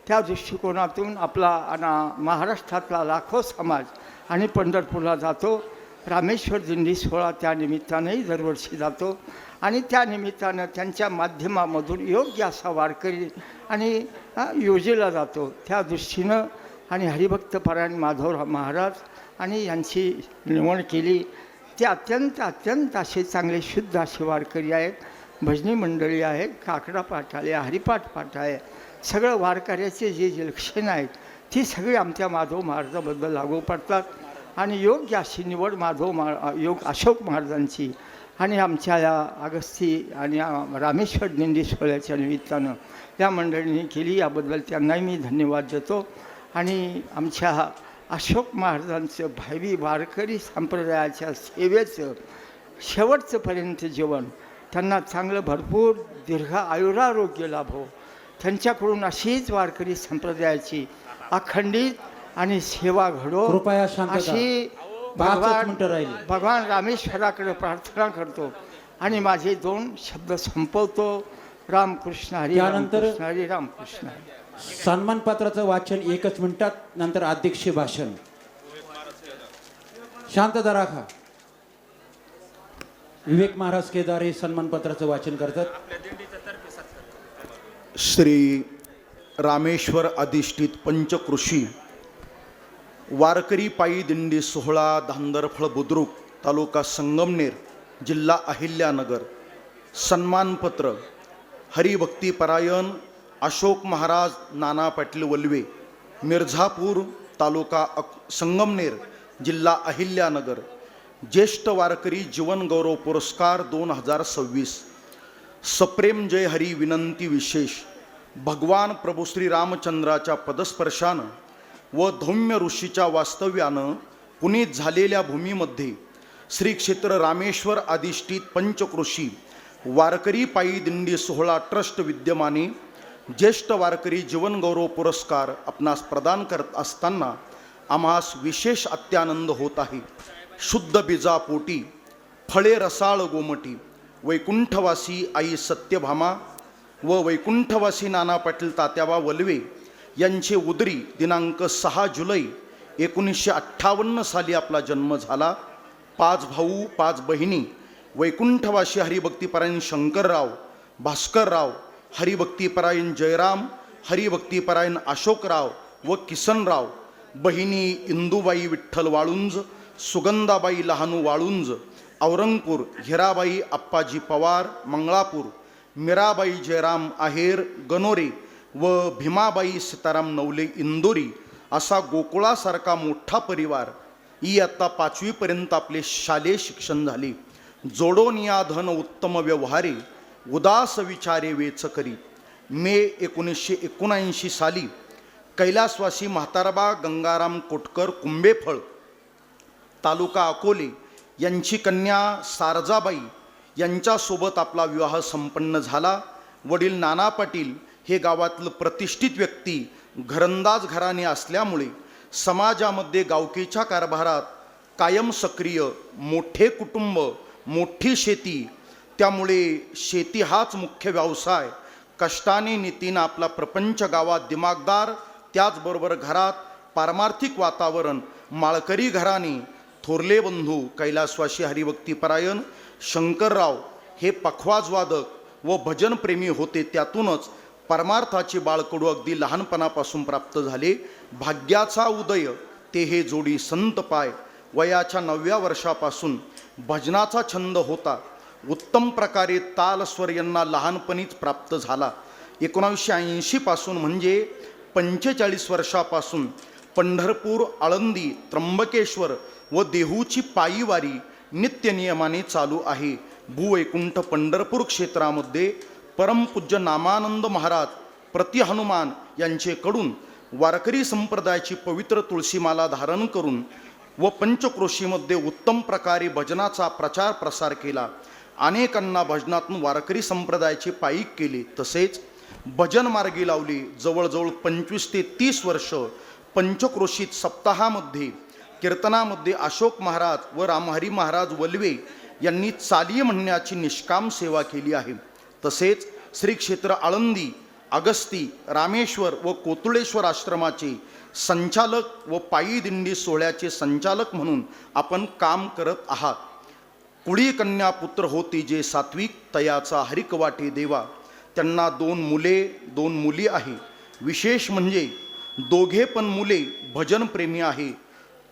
त्या दृष्टिकोनातून आपला महाराष्ट्रातला लाखो समाज आणि पंढरपूरला जातो. रामेश्वर दिंडी सोहळा त्या निमित्तानंही दरवर्षी जातो आणि त्या निमित्तानं त्यांच्या माध्यमामधून योग्य असा वारकरी आणि योजला जातो. त्या दृष्टीनं आणि हरिभक्तपरायण माधवराव महाराज आणि यांची निवड केली. ते अत्यंत असे चांगले शुद्ध असे वारकरी आहेत. भजनी मंडळी आहेत, काकडा पाठ आहे, हरिपाठ पाठ आहे. सगळं वारकऱ्याचे जे लक्षणं आहेत ती सगळी आमच्या माधव महाराजाबद्दल लागू पडतात आणि योग्य अशी निवड अशोक महाराजांची आणि आमच्या या अगस्ती आणि रामेश्वर दिंडी सोहळ्याच्या निमित्तानं या मंडळींनी केली. याबद्दल त्यांनाही मी धन्यवाद देतो. आणि आमच्या अशोक महाराजांचं भावी वारकरी संप्रदायाच्या सेवेचं शेवटचंपर्यंत जीवन त्यांना चांगलं भरपूर दीर्घ आयुरारोग्य लाभो. त्यांच्याकडून अशीच वारकरी संप्रदायाची अखंडित आणि सेवा घडो कृपया शांतता. अशी 5 मिनिटं राहिली. भगवान रामेश्वराकडे प्रार्थना करतो आणि माझे 2 शब्द संपवतो. रामकृष्ण हरी. त्यानंतर रामकृष्ण हरी. रामकृष्ण हरी. सन्मानपत्राचं वाचन 1 मिनिटात, नंतर अध्यक्ष भाषण. शांतता राखा. विवेक महाराज केदार हे सन्मानपत्राचं वाचन करतात. श्री रामेश्वर अधिष्ठित पंचकृषी वारकरी पायी दिंडी सोहळा धांदरफळ बुद्रुक तालुका संगमनेर जिल्हा अहिल्यानगर. सन्मानपत्र हरिभक्तीपरायण अशोक महाराज नाना पाटील वल्वे, मिर्झापूर तालुका संगमनेर, जिल्हा अहिल्यानगर. ज्येष्ठ वारकरी जीवन गौरव पुरस्कार 2026. सप्रेम जय हरी विनंती विशेष. भगवान प्रभू श्री रामचंद्राच्या पदस्पर्शानं व धौम्य ऋषीच्या वास्तव्यानं पुनीत झालेल्या भूमीमध्ये श्री क्षेत्र रामेश्वर अधिष्ठित पंचक्रोशी वारकरी पायी दिंडी सोहळा ट्रस्ट विद्यमाने ज्येष्ठ वारकरी जीवनगौरव पुरस्कार आपणास प्रदान करत असताना आम्हास विशेष अत्यानंद होत आहे. शुद्ध बीजापोटी फळे रसाळ गोमटी वैकुंठवासी आई सत्यभामा व वैकुंठवासी नाना पाटील तात्याबा वलवे यांचे उदरी दिनांक 6 जुलै 1958 साली आपला जन्म झाला. 5 भाऊ 5 बहिणी वैकुंठवासी हरिभक्तीपरायण शंकरराव, भास्करराव, हरिभक्तीपरायण जयराम, हरिभक्तीपरायण अशोकराव व किसनराव. बहिणी इंदुबाई विठ्ठल वाळुंज, सुगंधाबाई लहानू वाळुंज, औरंगपूर, हिराबाई अप्पाजी पवार मंगळापूर, मीराबाई जयराम आहेर गणोरे व भीमाबाई सीताराम नवले इंदोरी असा गोकुळासारखा मोठा परिवार. इयत्ता 5वी पर्यंत आपले शालेय शिक्षण झाले. जोडोन या धन उत्तम व्यवहारे उदास विचारे वेच करी. मे 1979 साली कैलासवासी म्हातारबा गंगाराम कोटकर कुंभेफळ, तालुका अकोले यांची कन्या सारजाबाई यांच्यासोबत आपला विवाह संपन्न झाला. वडील नाना पाटील हे गावातील प्रतिष्ठित व्यक्ती, घरंदाज घराणे असल्यामुळे समाजामध्ये गावकीच्या कारभारात कायम सक्रिय, मोठे कुटुंब, मोठी शेती, त्यामुळे शेती हाच मुख्य व्यवसाय. कष्टाने नीतीनं आपला प्रपंच गावात दिमागदार, त्याचबरोबर घरात पारमार्थिक वातावरण. माळकरी घराणे थोरले बंधू कैलासवासी हरिभक्तीपरायण शंकरराव हे पखवाजवादक व भजनप्रेमी होते. त्यातूनच परमार्थाचे बाळकडू अगदी लहानपणापासून प्राप्त झाले. भाग्याचा उदय ते हे जोडी संत पाय. वयाच्या 9व्या वर्षापासून भजनाचा छंद होता. उत्तम प्रकारे ताल स्वर यांना लहानपणीच प्राप्त झाला. 1980 पासून म्हणजे 45 वर्षापासून पंढरपूर, आळंदी, त्र्यंबकेश्वर व देहूची पायीवारी नित्यनियमाने चालू आहे. भूवैकुंठ पंढरपूर क्षेत्रामध्ये परमपूज्य नामानंद महाराज प्रति हनुमान यांचेकडून वारकरी संप्रदायाची पवित्र तुळशीमाला धारण करून व पंचक्रोशीमध्ये उत्तम प्रकारे भजनाचा प्रचार प्रसार केला. अनेकांना भजनातून वारकरी संप्रदायाचे पायीक केले. तसेच भजन मार्गी लावले. जवळजवळ 25 ते 30 वर्ष पंचक्रोशीत सप्ताहामध्ये कीर्तनामध्ये अशोक महाराज व रामहरी महाराज वलवे यांनी चाली म्हणण्याची निष्काम सेवा केली आहे. तसेच श्री क्षेत्र आळंदी, अगस्ती, रामेश्वर व कोतुळेश्वर आश्रमाचे संचालक व पायी दिंडी सोहळ्याचे संचालक म्हणून आपण काम करत आहात. कुळी कन्या पुत्र होती जे सात्विक, तयाचा हरिक वाटे देवा. त्यांना 2 मुले 2 मुली आहे. विशेष म्हणजे दोघे पण मुले भजनप्रेमी आहे.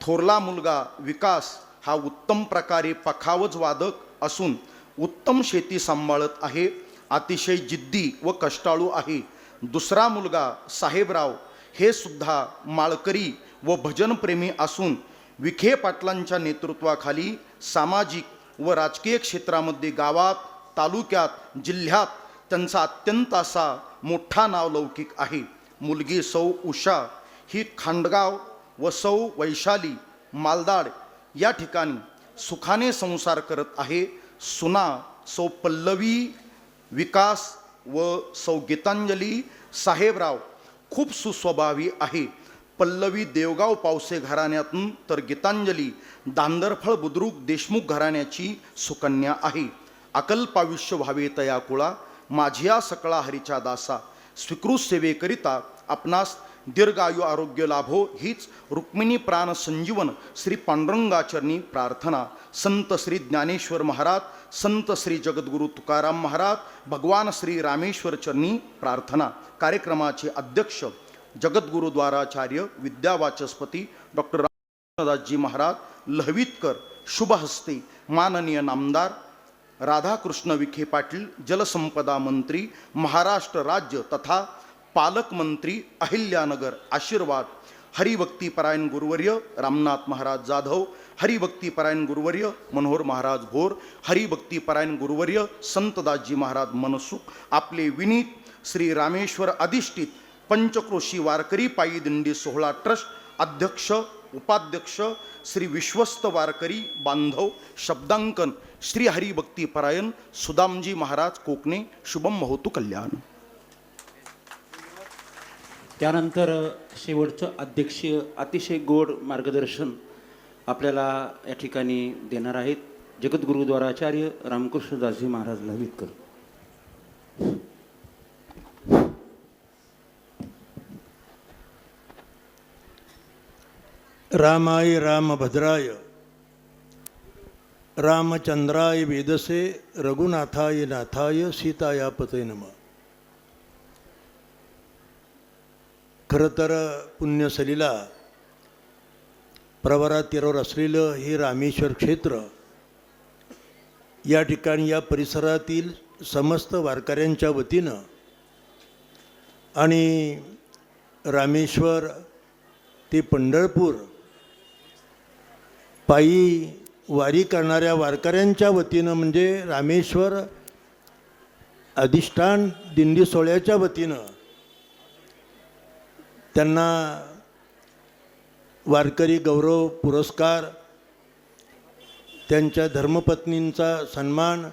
थोरला मुलगा विकास हा उत्तम प्रकारे पखावज वादक असून उत्तम शेती सांभाळत आहे. अतिशय जिद्दी व कष्टाळू आहे. दुसरा मुलगा साहेबराव हे सुद्धा माळकरी व भजनप्रेमी असून विखे पाटलांच्या नेतृत्वाखाली सामाजिक व राजकीय क्षेत्रामध्ये गावात, तालुक्यात, जिल्ह्यात त्यांचा अत्यंत असा मोठा नावलौकिक आहे. मुलगी सौ उषा ही खांडगाव व सौ वैशाली मालदाड या ठिकाणी सुखाने संसार करत आहे. सुना सौ पल्लवी विकास व सौ गीतांजली साहेबराव खूप सुस्वभावी आहे. पल्लवी देवगाव पावसे घराण्यातून तर गीतांजली दांदरफळ बुद्रुक देशमुख घराण्याची सुकन्या आहे. अकल्पायुष्य व्हावे तया कुळा, माझिया सकळा हरीच्या दासा. स्वीकृत सेवेकरिता आपणास दीर्घायु आरोग्य लाभो हीच रुक्मिणी प्राण संजीवन श्री पांडुरंगाचरणी प्रार्थना. संत श्री ज्ञानेश्वर महाराज, संत श्री जगद्गुरु तुकाराम महाराज, भगवान श्री रामेश्वर चरणी प्रार्थना. कार्यक्रमाचे अध्यक्ष जगद्गुरुद्वाराचार्य विद्यावाचस्पती डॉक्टर रामदासजी महाराज लहवीतकर. शुभ हस्ते माननीय नामदार राधाकृष्ण विखे पाटील, जलसंपदा मंत्री महाराष्ट्र राज्य तथा पालकमंत्री अहिल्यानगर. आशीर्वाद हरिभक्तीपरायण गुरुवर्य रामनाथ महाराज जाधव, हरिभक्तीपरायण गुरुवर्य मनोहर महाराज भोर, हरिभक्तीपरायण गुरुवर्य संतदासजी महाराज मनसुख, आपले विनीत श्री रामेश्वर अधिष्ठित पंचक्रोशी वारकरी पायी दिंडी सोहळा ट्रस्ट अध्यक्ष उपाध्यक्ष श्री विश्वस्त वारकरी बांधव, शब्दांकन श्री हरिभक्तीपरायण सुदामजी महाराज कोकणे, शुभम महोतु कल्याण. त्यानंतर शेवटचं अध्यक्षीय अतिशय गोड मार्गदर्शन आपल्याला या ठिकाणी देणार आहेत जगद्गुरुद्वाराचार्य रामकृष्णदासजी महाराज ललितकर. रामाय रामभद्राय रामचंद्राय वेदसे रघुनाथाय नाथाय सीतायापते नमः. खरं तर पुण्यसलीला प्रवरातीरावर असलेलं हे रामेश्वर क्षेत्र या ठिकाणी या परिसरातील समस्त वारकऱ्यांच्या वतीनं आणि रामेश्वर ते पंढरपूर पायी वारी करणाऱ्या वारकऱ्यांच्या वतीनं म्हणजे रामेश्वर अधिष्ठान दिंडी सोहळ्याच्या वतीनं त्यांना वारकरी गौरव पुरस्कार, त्यांच्या धर्मपत्नींचा सन्मान,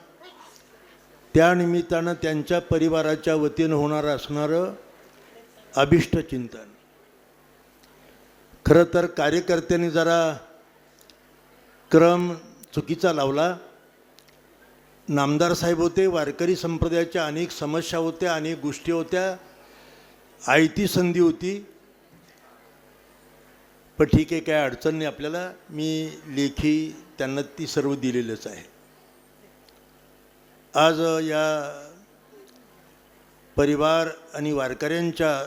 त्यानिमित्तानं त्यांच्या परिवाराच्या वतीनं होणारं असणारं अभिष्टचिंतन. खरं तर कार्यकर्त्यांनी जरा क्रम चुकीचा लावला. नामदार साहेब होते, वारकरी संप्रदायाच्या अनेक समस्या होत्या, अनेक गोष्टी होत्या, आयती संधी होती. पण ठीक आहे, काय अडचण नाही आपल्याला. मी लेखी त्यांना ती सर्व दिलेलंच आहे. आज या परिवार आणि वारकऱ्यांच्या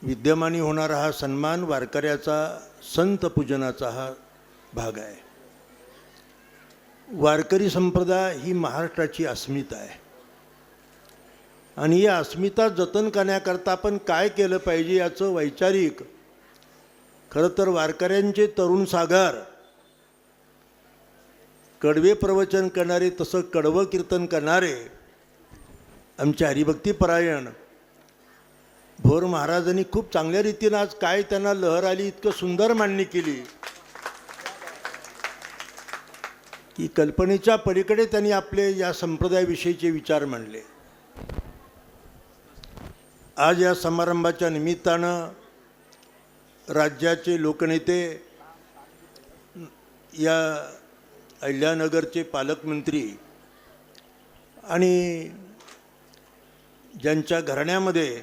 विद्यमानी होणारा हा सन्मान वारकऱ्याचा संत पूजनाचा हा भाग आहे. वारकरी संप्रदाय ही महाराष्ट्राची अस्मिता आहे आणि ही अस्मिता जतन करण्याकरता आपण काय केलं पाहिजे याचं वैचारिक, खरं तर वारकऱ्यांचे तरुण सागर, कडवे प्रवचन करणारे, तसं कडवं कीर्तन करणारे आमचे हरिभक्तीपरायण भोर महाराजांनी खूप चांगल्या रीतीनं आज काय त्यांना लहर आली, इतकं सुंदर मांडणी केली की कल्पनेच्या पलीकडे त्यांनी आपले या संप्रदायाविषयीचे विचार मांडले. आज या समारंभाच्या निमित्तानं राज्याचे लोकनेते, या अहिल्यानगरचे पालकमंत्री आणि ज्यांच्या घराण्यामध्ये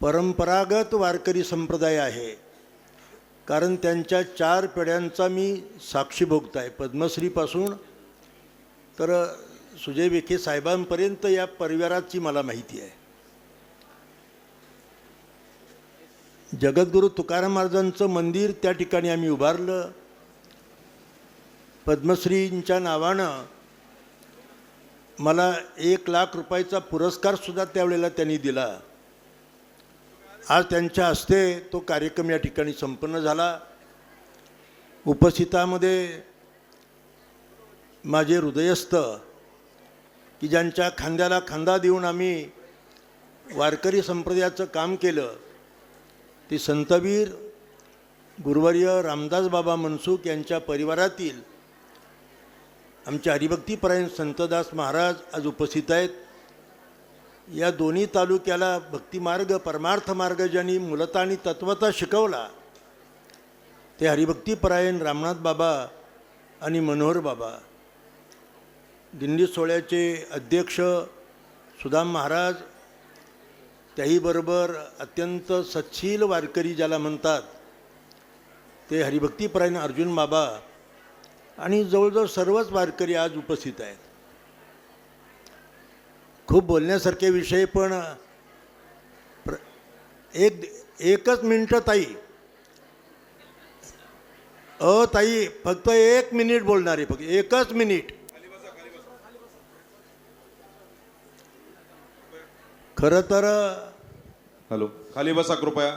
परंपरागत वारकरी संप्रदाय आहे, कारण त्यांच्या 4 पिढ्यांचा मी साक्षी भोगत आहे. पद्मश्रीपासून तर सुजय विखे साहेबांपर्यंत या परिवाराची मला माहिती आहे. जगद्गुरू तुकाराम महाराजांचं मंदिर त्या ठिकाणी आम्ही उभारलं. पद्मश्रींच्या नावानं मला 1 लाख रुपयाचा पुरस्कारसुद्धा त्यावेळेला त्यांनी दिला. आज त्यांच्या हस्ते तो कार्यक्रम या ठिकाणी संपन्न झाला. उपस्थितामध्ये माझे हृदयस्थ की ज्यांच्या खांद्याला खांदा देऊन आम्ही वारकरी संप्रदायाचं काम केलं, ते संतवीर गुरुवर्य रामदास बाबा मनसुख यांच्या परिवारातील आमचे हरिभक्तीपरायण संतदास महाराज आज उपस्थित आहेत. या दोन्ही तालुक्याला भक्तिमार्ग परमार्थ मार्ग ज्यांनी मूलतः आणि तत्वता शिकवला ते हरिभक्तीपरायण रामनाथ बाबा आणि मनोहर बाबा. दिंडी सोहळ्याचे अध्यक्ष सुदाम महाराज, त्याहीबरोबर अत्यंत सत्शील वारकरी ज्याला म्हणतात ते हरिभक्तीपरायण अर्जुन बाबा आणि जवळजवळ सर्वच वारकरी आज उपस्थित आहेत. खूप बोलण्यासारखे विषय, पण एकच मिनिट ताई, ताई फक्त 1 मिनिट बोलणार आहे, फक्त 1च मिनिट. खरं तर हॅलो, खाली बसा कृपया.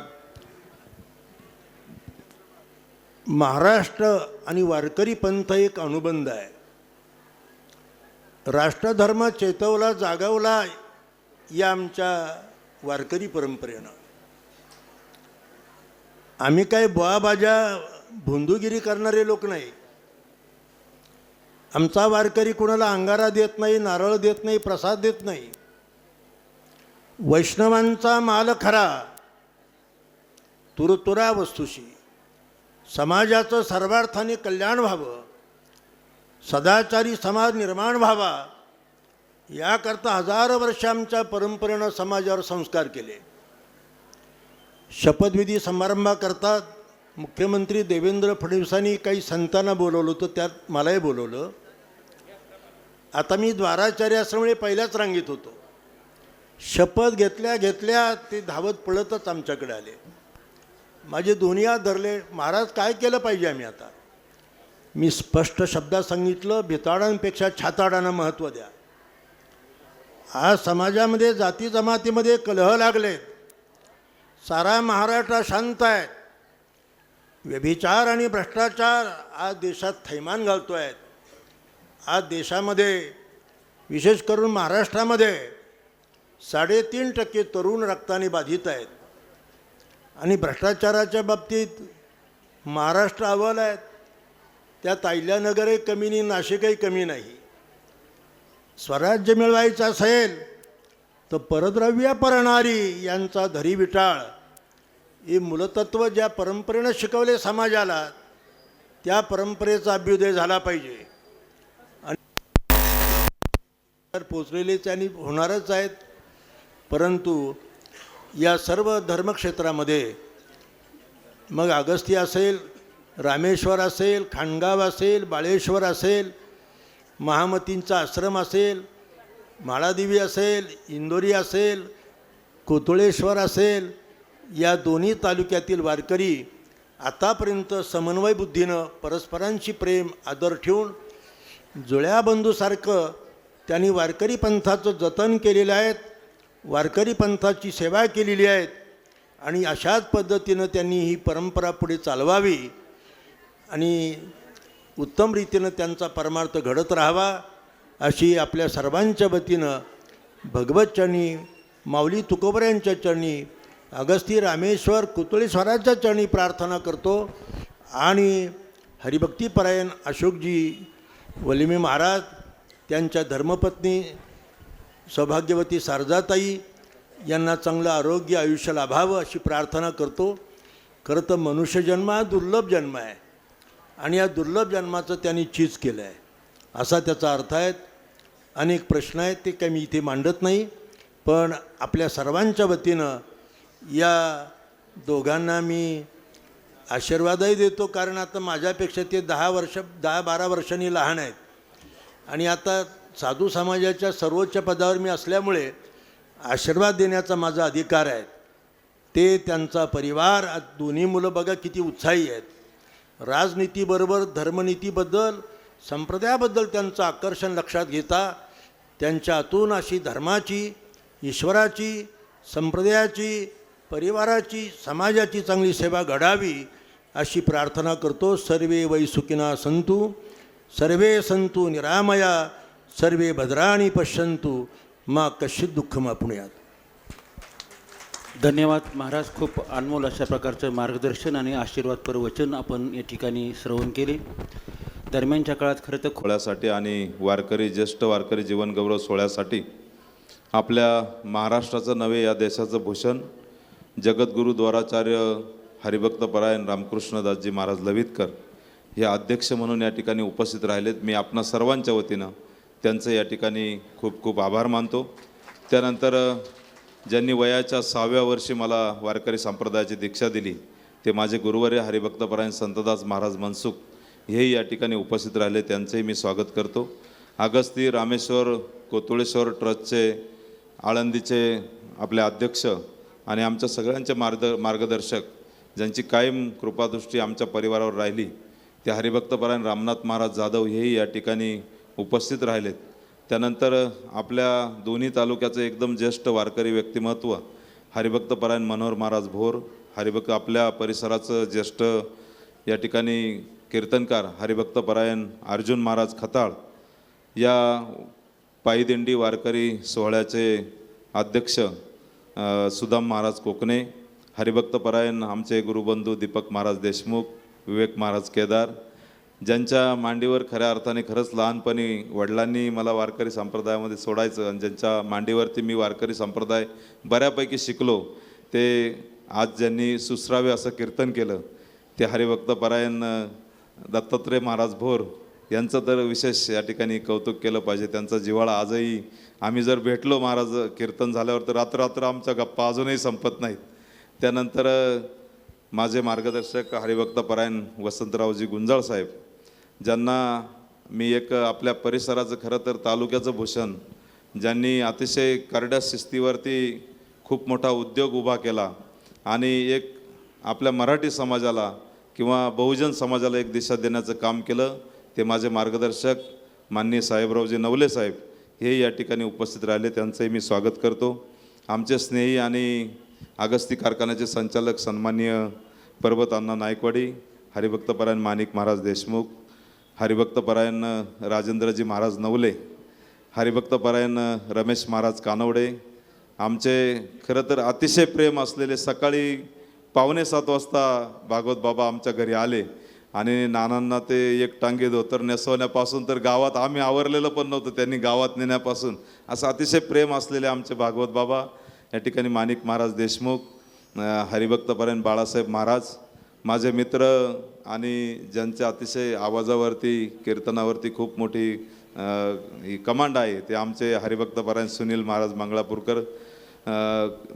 महाराष्ट्र आणि वारकरी पंथ एक अनुबंध आहे. राष्ट्रधर्म चेतवला जागवला या आमच्या वारकरी परंपरेनं. आम्ही काही बुवाबाजा भोंदूगिरी करणारे लोक नाही. आमचा वारकरी कोणाला अंगारा देत नाही, नारळ देत नाही, प्रसाद देत नाही. वैष्णवांचा माल खरा तुरतुरा वस्तूशी. समाजाचं सर्वार्थाने कल्याण व्हावं, सदाचारी समाज निर्माण व्हावा, याकरता हजारो वर्ष आमच्या परंपरेनं समाजावर संस्कार केले. शपथविधी समारंभाकरता मुख्यमंत्री देवेंद्र फडणवीसांनी काही संतांना बोलवलं होतं, त्यात मलाही बोलवलं. आता मी द्वाराचार्य असल्यामुळे पहिल्याच रांगेत होतो. शपथ घेतल्या घेतल्या ते धावत पळतच आमच्याकडे आले. माझे दोन्ही हात धरले. महाराज काय केलं पाहिजे आम्ही आता? मी स्पष्ट शब्दात सांगितलं, भिताडांपेक्षा छाताडांना महत्त्व द्या. आज समाजामध्ये जाती जमातीमध्ये कलह लागलेत. सारा महाराष्ट्र शांत आहे. व्यभिचार आणि भ्रष्टाचार आज देशात थैमान घालतो आहेत. आज देशामध्ये विशेष करून महाराष्ट्रामध्ये 3.5% तरुण रक्ताने बाधित आहेत. आणि भ्रष्टाचाराच्या बाबतीत महाराष्ट्र अव्वल आहेत. त्यात अहिल्यानगरही कमी नाही, नाशिकही कमी नाही. स्वराज्य मिळवायचं असेल तर परद्रव्य परणारी यांचा धरी विटाळ हे मूलतत्व ज्या परंपरेनं शिकवले समाजाला, त्या परंपरेचा अभ्युदय झाला पाहिजे. आणि पोचलेले त्यांनी होणारच आहेत. परंतु या सर्व धर्मक्षेत्रामध्ये मग अगस्ती असेल, रामेश्वर असेल, खाणगाव असेल, बाळेश्वर असेल, महामतींचा आश्रम असेल, माळादेवी असेल, इंदोरी असेल, कोतुळेश्वर असेल, या दोन्ही तालुक्यातील वारकरी आतापर्यंत समन्वय बुद्धीनं परस्परांशी प्रेम आदर ठेवून जुळ्या बंधूसारखं त्यांनी वारकरी पंथाचं जतन केलेलं आहे, वारकरी पंथाची सेवा केलेली आहे. आणि अशाच पद्धतीनं त्यांनी ही परंपरा पुढे चालवावी आणि उत्तम रीतीनं त्यांचा परमार्थ घडत राहावा, अशी आपल्या सर्वांच्या वतीनं भगवत चरणी, माऊली तुकोबऱ्यांच्या चरणी, अगस्ती रामेश्वर कुतुळेश्वराच्या चरणी प्रार्थना करतो. आणि हरिभक्तीपरायण अशोकजी वलिमे महाराज, त्यांच्या धर्मपत्नी सौभाग्यवती शारदाताई यांना चांगलं आरोग्य आयुष्य लाभावं अशी प्रार्थना करतो. खरं तर मनुष्यजन्म हा दुर्लभ जन्म आहे आणि या दुर्लभ जन्माचं त्यांनी चीज केलं आहे असा त्याचा अर्थ आहे. अनेक प्रश्न आहेत, ते काही मी इथे मांडत नाही. पण आपल्या सर्वांच्या वतीनं या दोघांना मी आशीर्वादही देतो, कारण आता माझ्यापेक्षा ते 10-12 वर्षांनी लहान आहेत. आणि आता साधू समाजाच्या सर्वोच्च पदावर मी असल्यामुळे आशीर्वाद देण्याचा माझा अधिकार आहे. ते त्यांचा परिवार, दोन्ही मुलं बघा किती उत्साही आहेत. राजनीतीबरोबर धर्मनीतीबद्दल, संप्रदायाबद्दल त्यांचं आकर्षण लक्षात घेता त्यांच्या हातून अशी धर्माची, ईश्वराची, संप्रदायाची, परिवाराची, समाजाची चांगली सेवा घडावी अशी प्रार्थना करतो. सर्वे वै सुखिनः सन्तु, सर्वे सन्तु निरामया, सर्वे भद्राणि पश्यन्तु, मा कश्चित् दुःखम् आपणुयात्. धन्यवाद महाराज. खूप अनमोल अशा प्रकारचं मार्गदर्शन आणि आशीर्वादपर वचन आपण या ठिकाणी श्रवण केले. दरम्यानच्या काळात खरं तर सोहळ्यासाठी आणि वारकरी, ज्येष्ठ वारकरी जीवनगौरव सोहळ्यासाठी आपल्या महाराष्ट्राचं नव्हे या देशाचं भूषण जगद्गुरू द्वाराचार्य हरिभक्तपरायण रामकृष्णदासजी महाराज लवितकर हे अध्यक्ष म्हणून या ठिकाणी उपस्थित राहिलेत. मी आपणा सर्वांच्या वतीनं त्यांचं या ठिकाणी खूप खूप आभार मानतो. त्यानंतर ज्यांनी वयाच्या 6व्या वर्षी मला वारकरी संप्रदायाची दीक्षा दिली ते माझे गुरुवर्य हरिभक्तपरायण संतदास महाराज मनसुख हेही या ठिकाणी उपस्थित राहिले, त्यांचंही मी स्वागत करतो. अगस्ती रामेश्वर कोतुळेश्वर ट्रस्टचे आळंदीचे आपले अध्यक्ष आणि आमच्या सगळ्यांचे मार्गदर्शक ज्यांची कायम कृपादृष्टी आमच्या परिवारावर राहिली ते हरिभक्तपरायण रामनाथ महाराज जाधव हेही या ठिकाणी उपस्थित राहिलेत. त्यानंतर आपल्या दोन्ही तालुक्याचं एकदम ज्येष्ठ वारकरी व्यक्तिमत्व हरिभक्तपरायण मनोहर महाराज भोर, हरिभक्त आपल्या परिसराचं ज्येष्ठ या ठिकाणी कीर्तनकार हरिभक्तपरायण अर्जुन महाराज खताळ, या पायीदिंडी वारकरी सोहळ्याचे अध्यक्ष सुदाम महाराज कोकणे, हरिभक्तपरायण आमचे गुरुबंधू दीपक महाराज देशमुख, विवेक महाराज केदार, ज्यांच्या मांडीवर खऱ्या अर्थाने खरंच लहानपणी वडिलांनी मला वारकरी संप्रदायामध्ये सोडायचं आणि ज्यांच्या मांडीवरती मी वारकरी संप्रदाय बऱ्यापैकी शिकलो, ते आज ज्यांनी सुसरावे असं कीर्तन केलं ते हरिभक्तपरायण दत्तात्रय महाराज भोर यांचं तर विशेष या ठिकाणी कौतुक केलं पाहिजे. त्यांचा जिव्हाळा आजही आम्ही जर भेटलो महाराज कीर्तन झाल्यावर तर रात्र आमच्या गप्पा अजूनही संपत नाहीत. त्यानंतर माझे मार्गदर्शक हरिभक्तपरायण वसंतरावजी गुंजाळ साहेब, ज्यांना मी एक आपल्या परिसराचं खरं तर तालुक्याचं भूषण, ज्यांनी अतिशय करड्या शिस्तीवरती खूप मोठा उद्योग उभा केला आणि एक आपल्या मराठी समाजाला किंवा बहुजन समाजाला एक दिशा देण्याचं काम केलं, ते माझे मार्गदर्शक माननीय साहेबरावजी नवले साहेब हे या ठिकाणी उपस्थित राहिले, त्यांचंही मी स्वागत करतो. आमचे स्नेही आणि अगस्ती कारखान्याचे संचालक सन्माननीय पर्वत अण्णा नायकवाडी, हरिभक्तपरायण माणिक महाराज देशमुख, हरिभक्तपरायण राजेंद्रजी महाराज नवले, हरिभक्तपरायण रमेश महाराज कानवडे, आमचे खरं तर अतिशय प्रेम असलेले सकाळी 6:45 वाजता भागवत बाबा आमच्या घरी आले आणि नानांना ते एक टांगे धोतर नेसवण्यापासून तर गावात आम्ही आवरलेलं पण नव्हतं, त्यांनी गावात नेण्यापासून असं अतिशय प्रेम असलेले आमचे भागवत बाबा. या ठिकाणी माणिक महाराज देशमुख, हरिभक्तपरायण बाळासाहेब महाराज, माझे मित्र आणि ज्यांच्या अतिशय आवाजावरती कीर्तनावरती खूप मोठी ही कमांड आहे ते आमचे हरिभक्तपरायण सुनील महाराज मंगळापूरकर,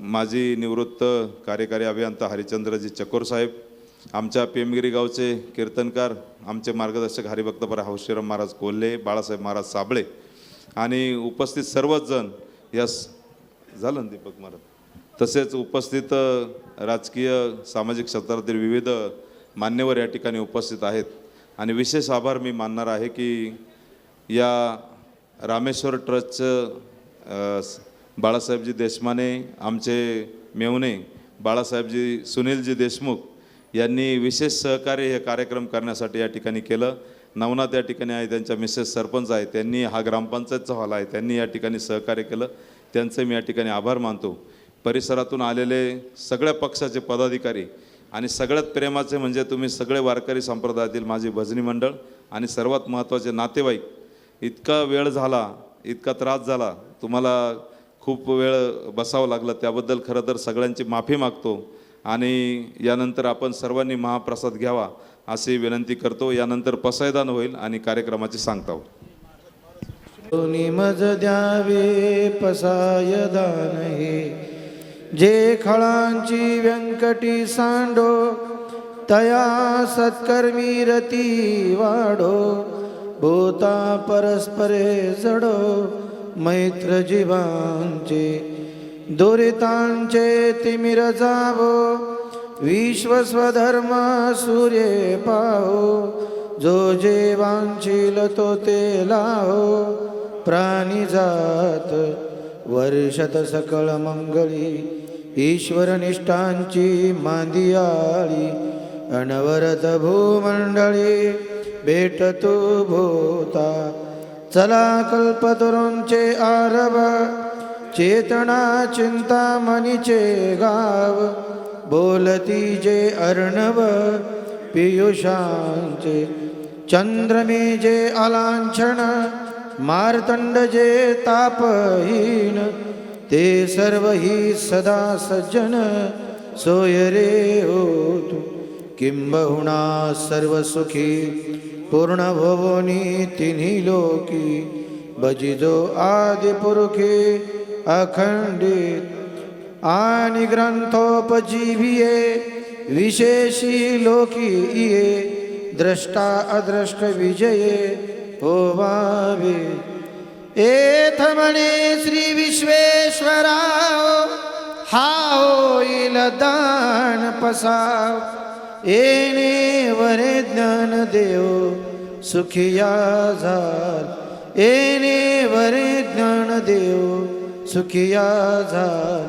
माजी निवृत्त कार्यकारी अभियंता हरिचंद्रजी चकोर साहेब, आमच्या पेमगिरी गावचे कीर्तनकार आमचे मार्गदर्शक हरिभक्तपरायण हौशीराम महाराज कोल्हे, बाळासाहेब महाराज साबळे आणि उपस्थित सर्वच जण यस झालं ना दीपक महाराज, तसेच उपस्थित राजकीय सामाजिक क्षेत्रातील विविध मान्यवर या ठिकाणी उपस्थित आहेत. आणि विशेष आभार मी मानणार आहे की या रामेश्वर ट्रस्टचं बाळासाहेबजी देशमाने, आमचे मेवणे बाळासाहेबजी सुनीलजी देशमुख यांनी विशेष सहकार्य हे कार्यक्रम करण्यासाठी या ठिकाणी केलं. नवनाथ या ठिकाणी आहे, त्यांच्या मिसेस सरपंच आहे, त्यांनी हा ग्रामपंचायतचा हॉल आहे, त्यांनी या ठिकाणी सहकार्य केलं, त्यांचे मी या ठिकाणी आभार मानतो. परिसरातून आलेले सगळ्या पक्षाचे पदाधिकारी आणि सगळ्यात प्रेमाचे म्हणजे तुम्ही सगळे वारकरी संप्रदायातील माझी भजनी मंडळ आणि सर्वात महत्त्वाचे नातेवाईक. इतका वेळ झाला, इतका त्रास झाला, तुम्हाला खूप वेळ बसावं लागलं, त्याबद्दल खरं तर सगळ्यांची माफी मागतो आणि यानंतर आपण सर्वांनी महाप्रसाद घ्यावा अशी विनंती करतो. यानंतर पसायदान होईल आणि कार्यक्रमाची सांगता होईल. मज द्यावे पसायदान हे, जे खळांची व्यंकटी सांडो, तया सत्कर्मी रती वाढो, भूता परस्परे जडो, मैत्र जीवांचे दुरितांचे तिमिर जावो, विश्व स्वधर्म सूर्य पाहो, जो जे वांछील तो ते लाहो, प्राणी जात वर्षत सकळ मंगळी, ईश्वर निष्ठांची मांदियाळी, अनवरत भूमंडळी भेट तू भूता. चला कल्पतरूंचे आरव, चेतना चिंतामणीचे गाव, बोलती जे अर्णव पियुषांचे, चंद्रमे जे अलांछन, मार्तंड जे तापहीन, ते सर्व ही सदा सज्जन, सोय रे होतु. किंबहुना सर्व सुखी पूर्ण भवनी तिन्ही लोकी, भजिजो आदिपुरुखे अखंडित आणि ग्रंथोपजीविये, विशेषी लोकी ये, द्रष्टा अद्रष्ट विजये होवावे. एथ म्हणे श्री विश्वेश्वराव, हा होईल दान पसाव, येणे वरे ज्ञान देव सुखिया झाल, येणे वरे ज्ञान देव सुखिया झाल.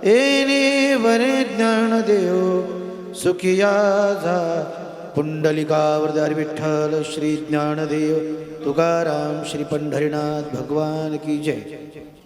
येणे वरे ज्ञानदेव सुखिया जा पुंडलिकावरदारी विठ्ठल श्री ज्ञानदेव तुकाराम श्री पंढरीनाथ भगवान की जय.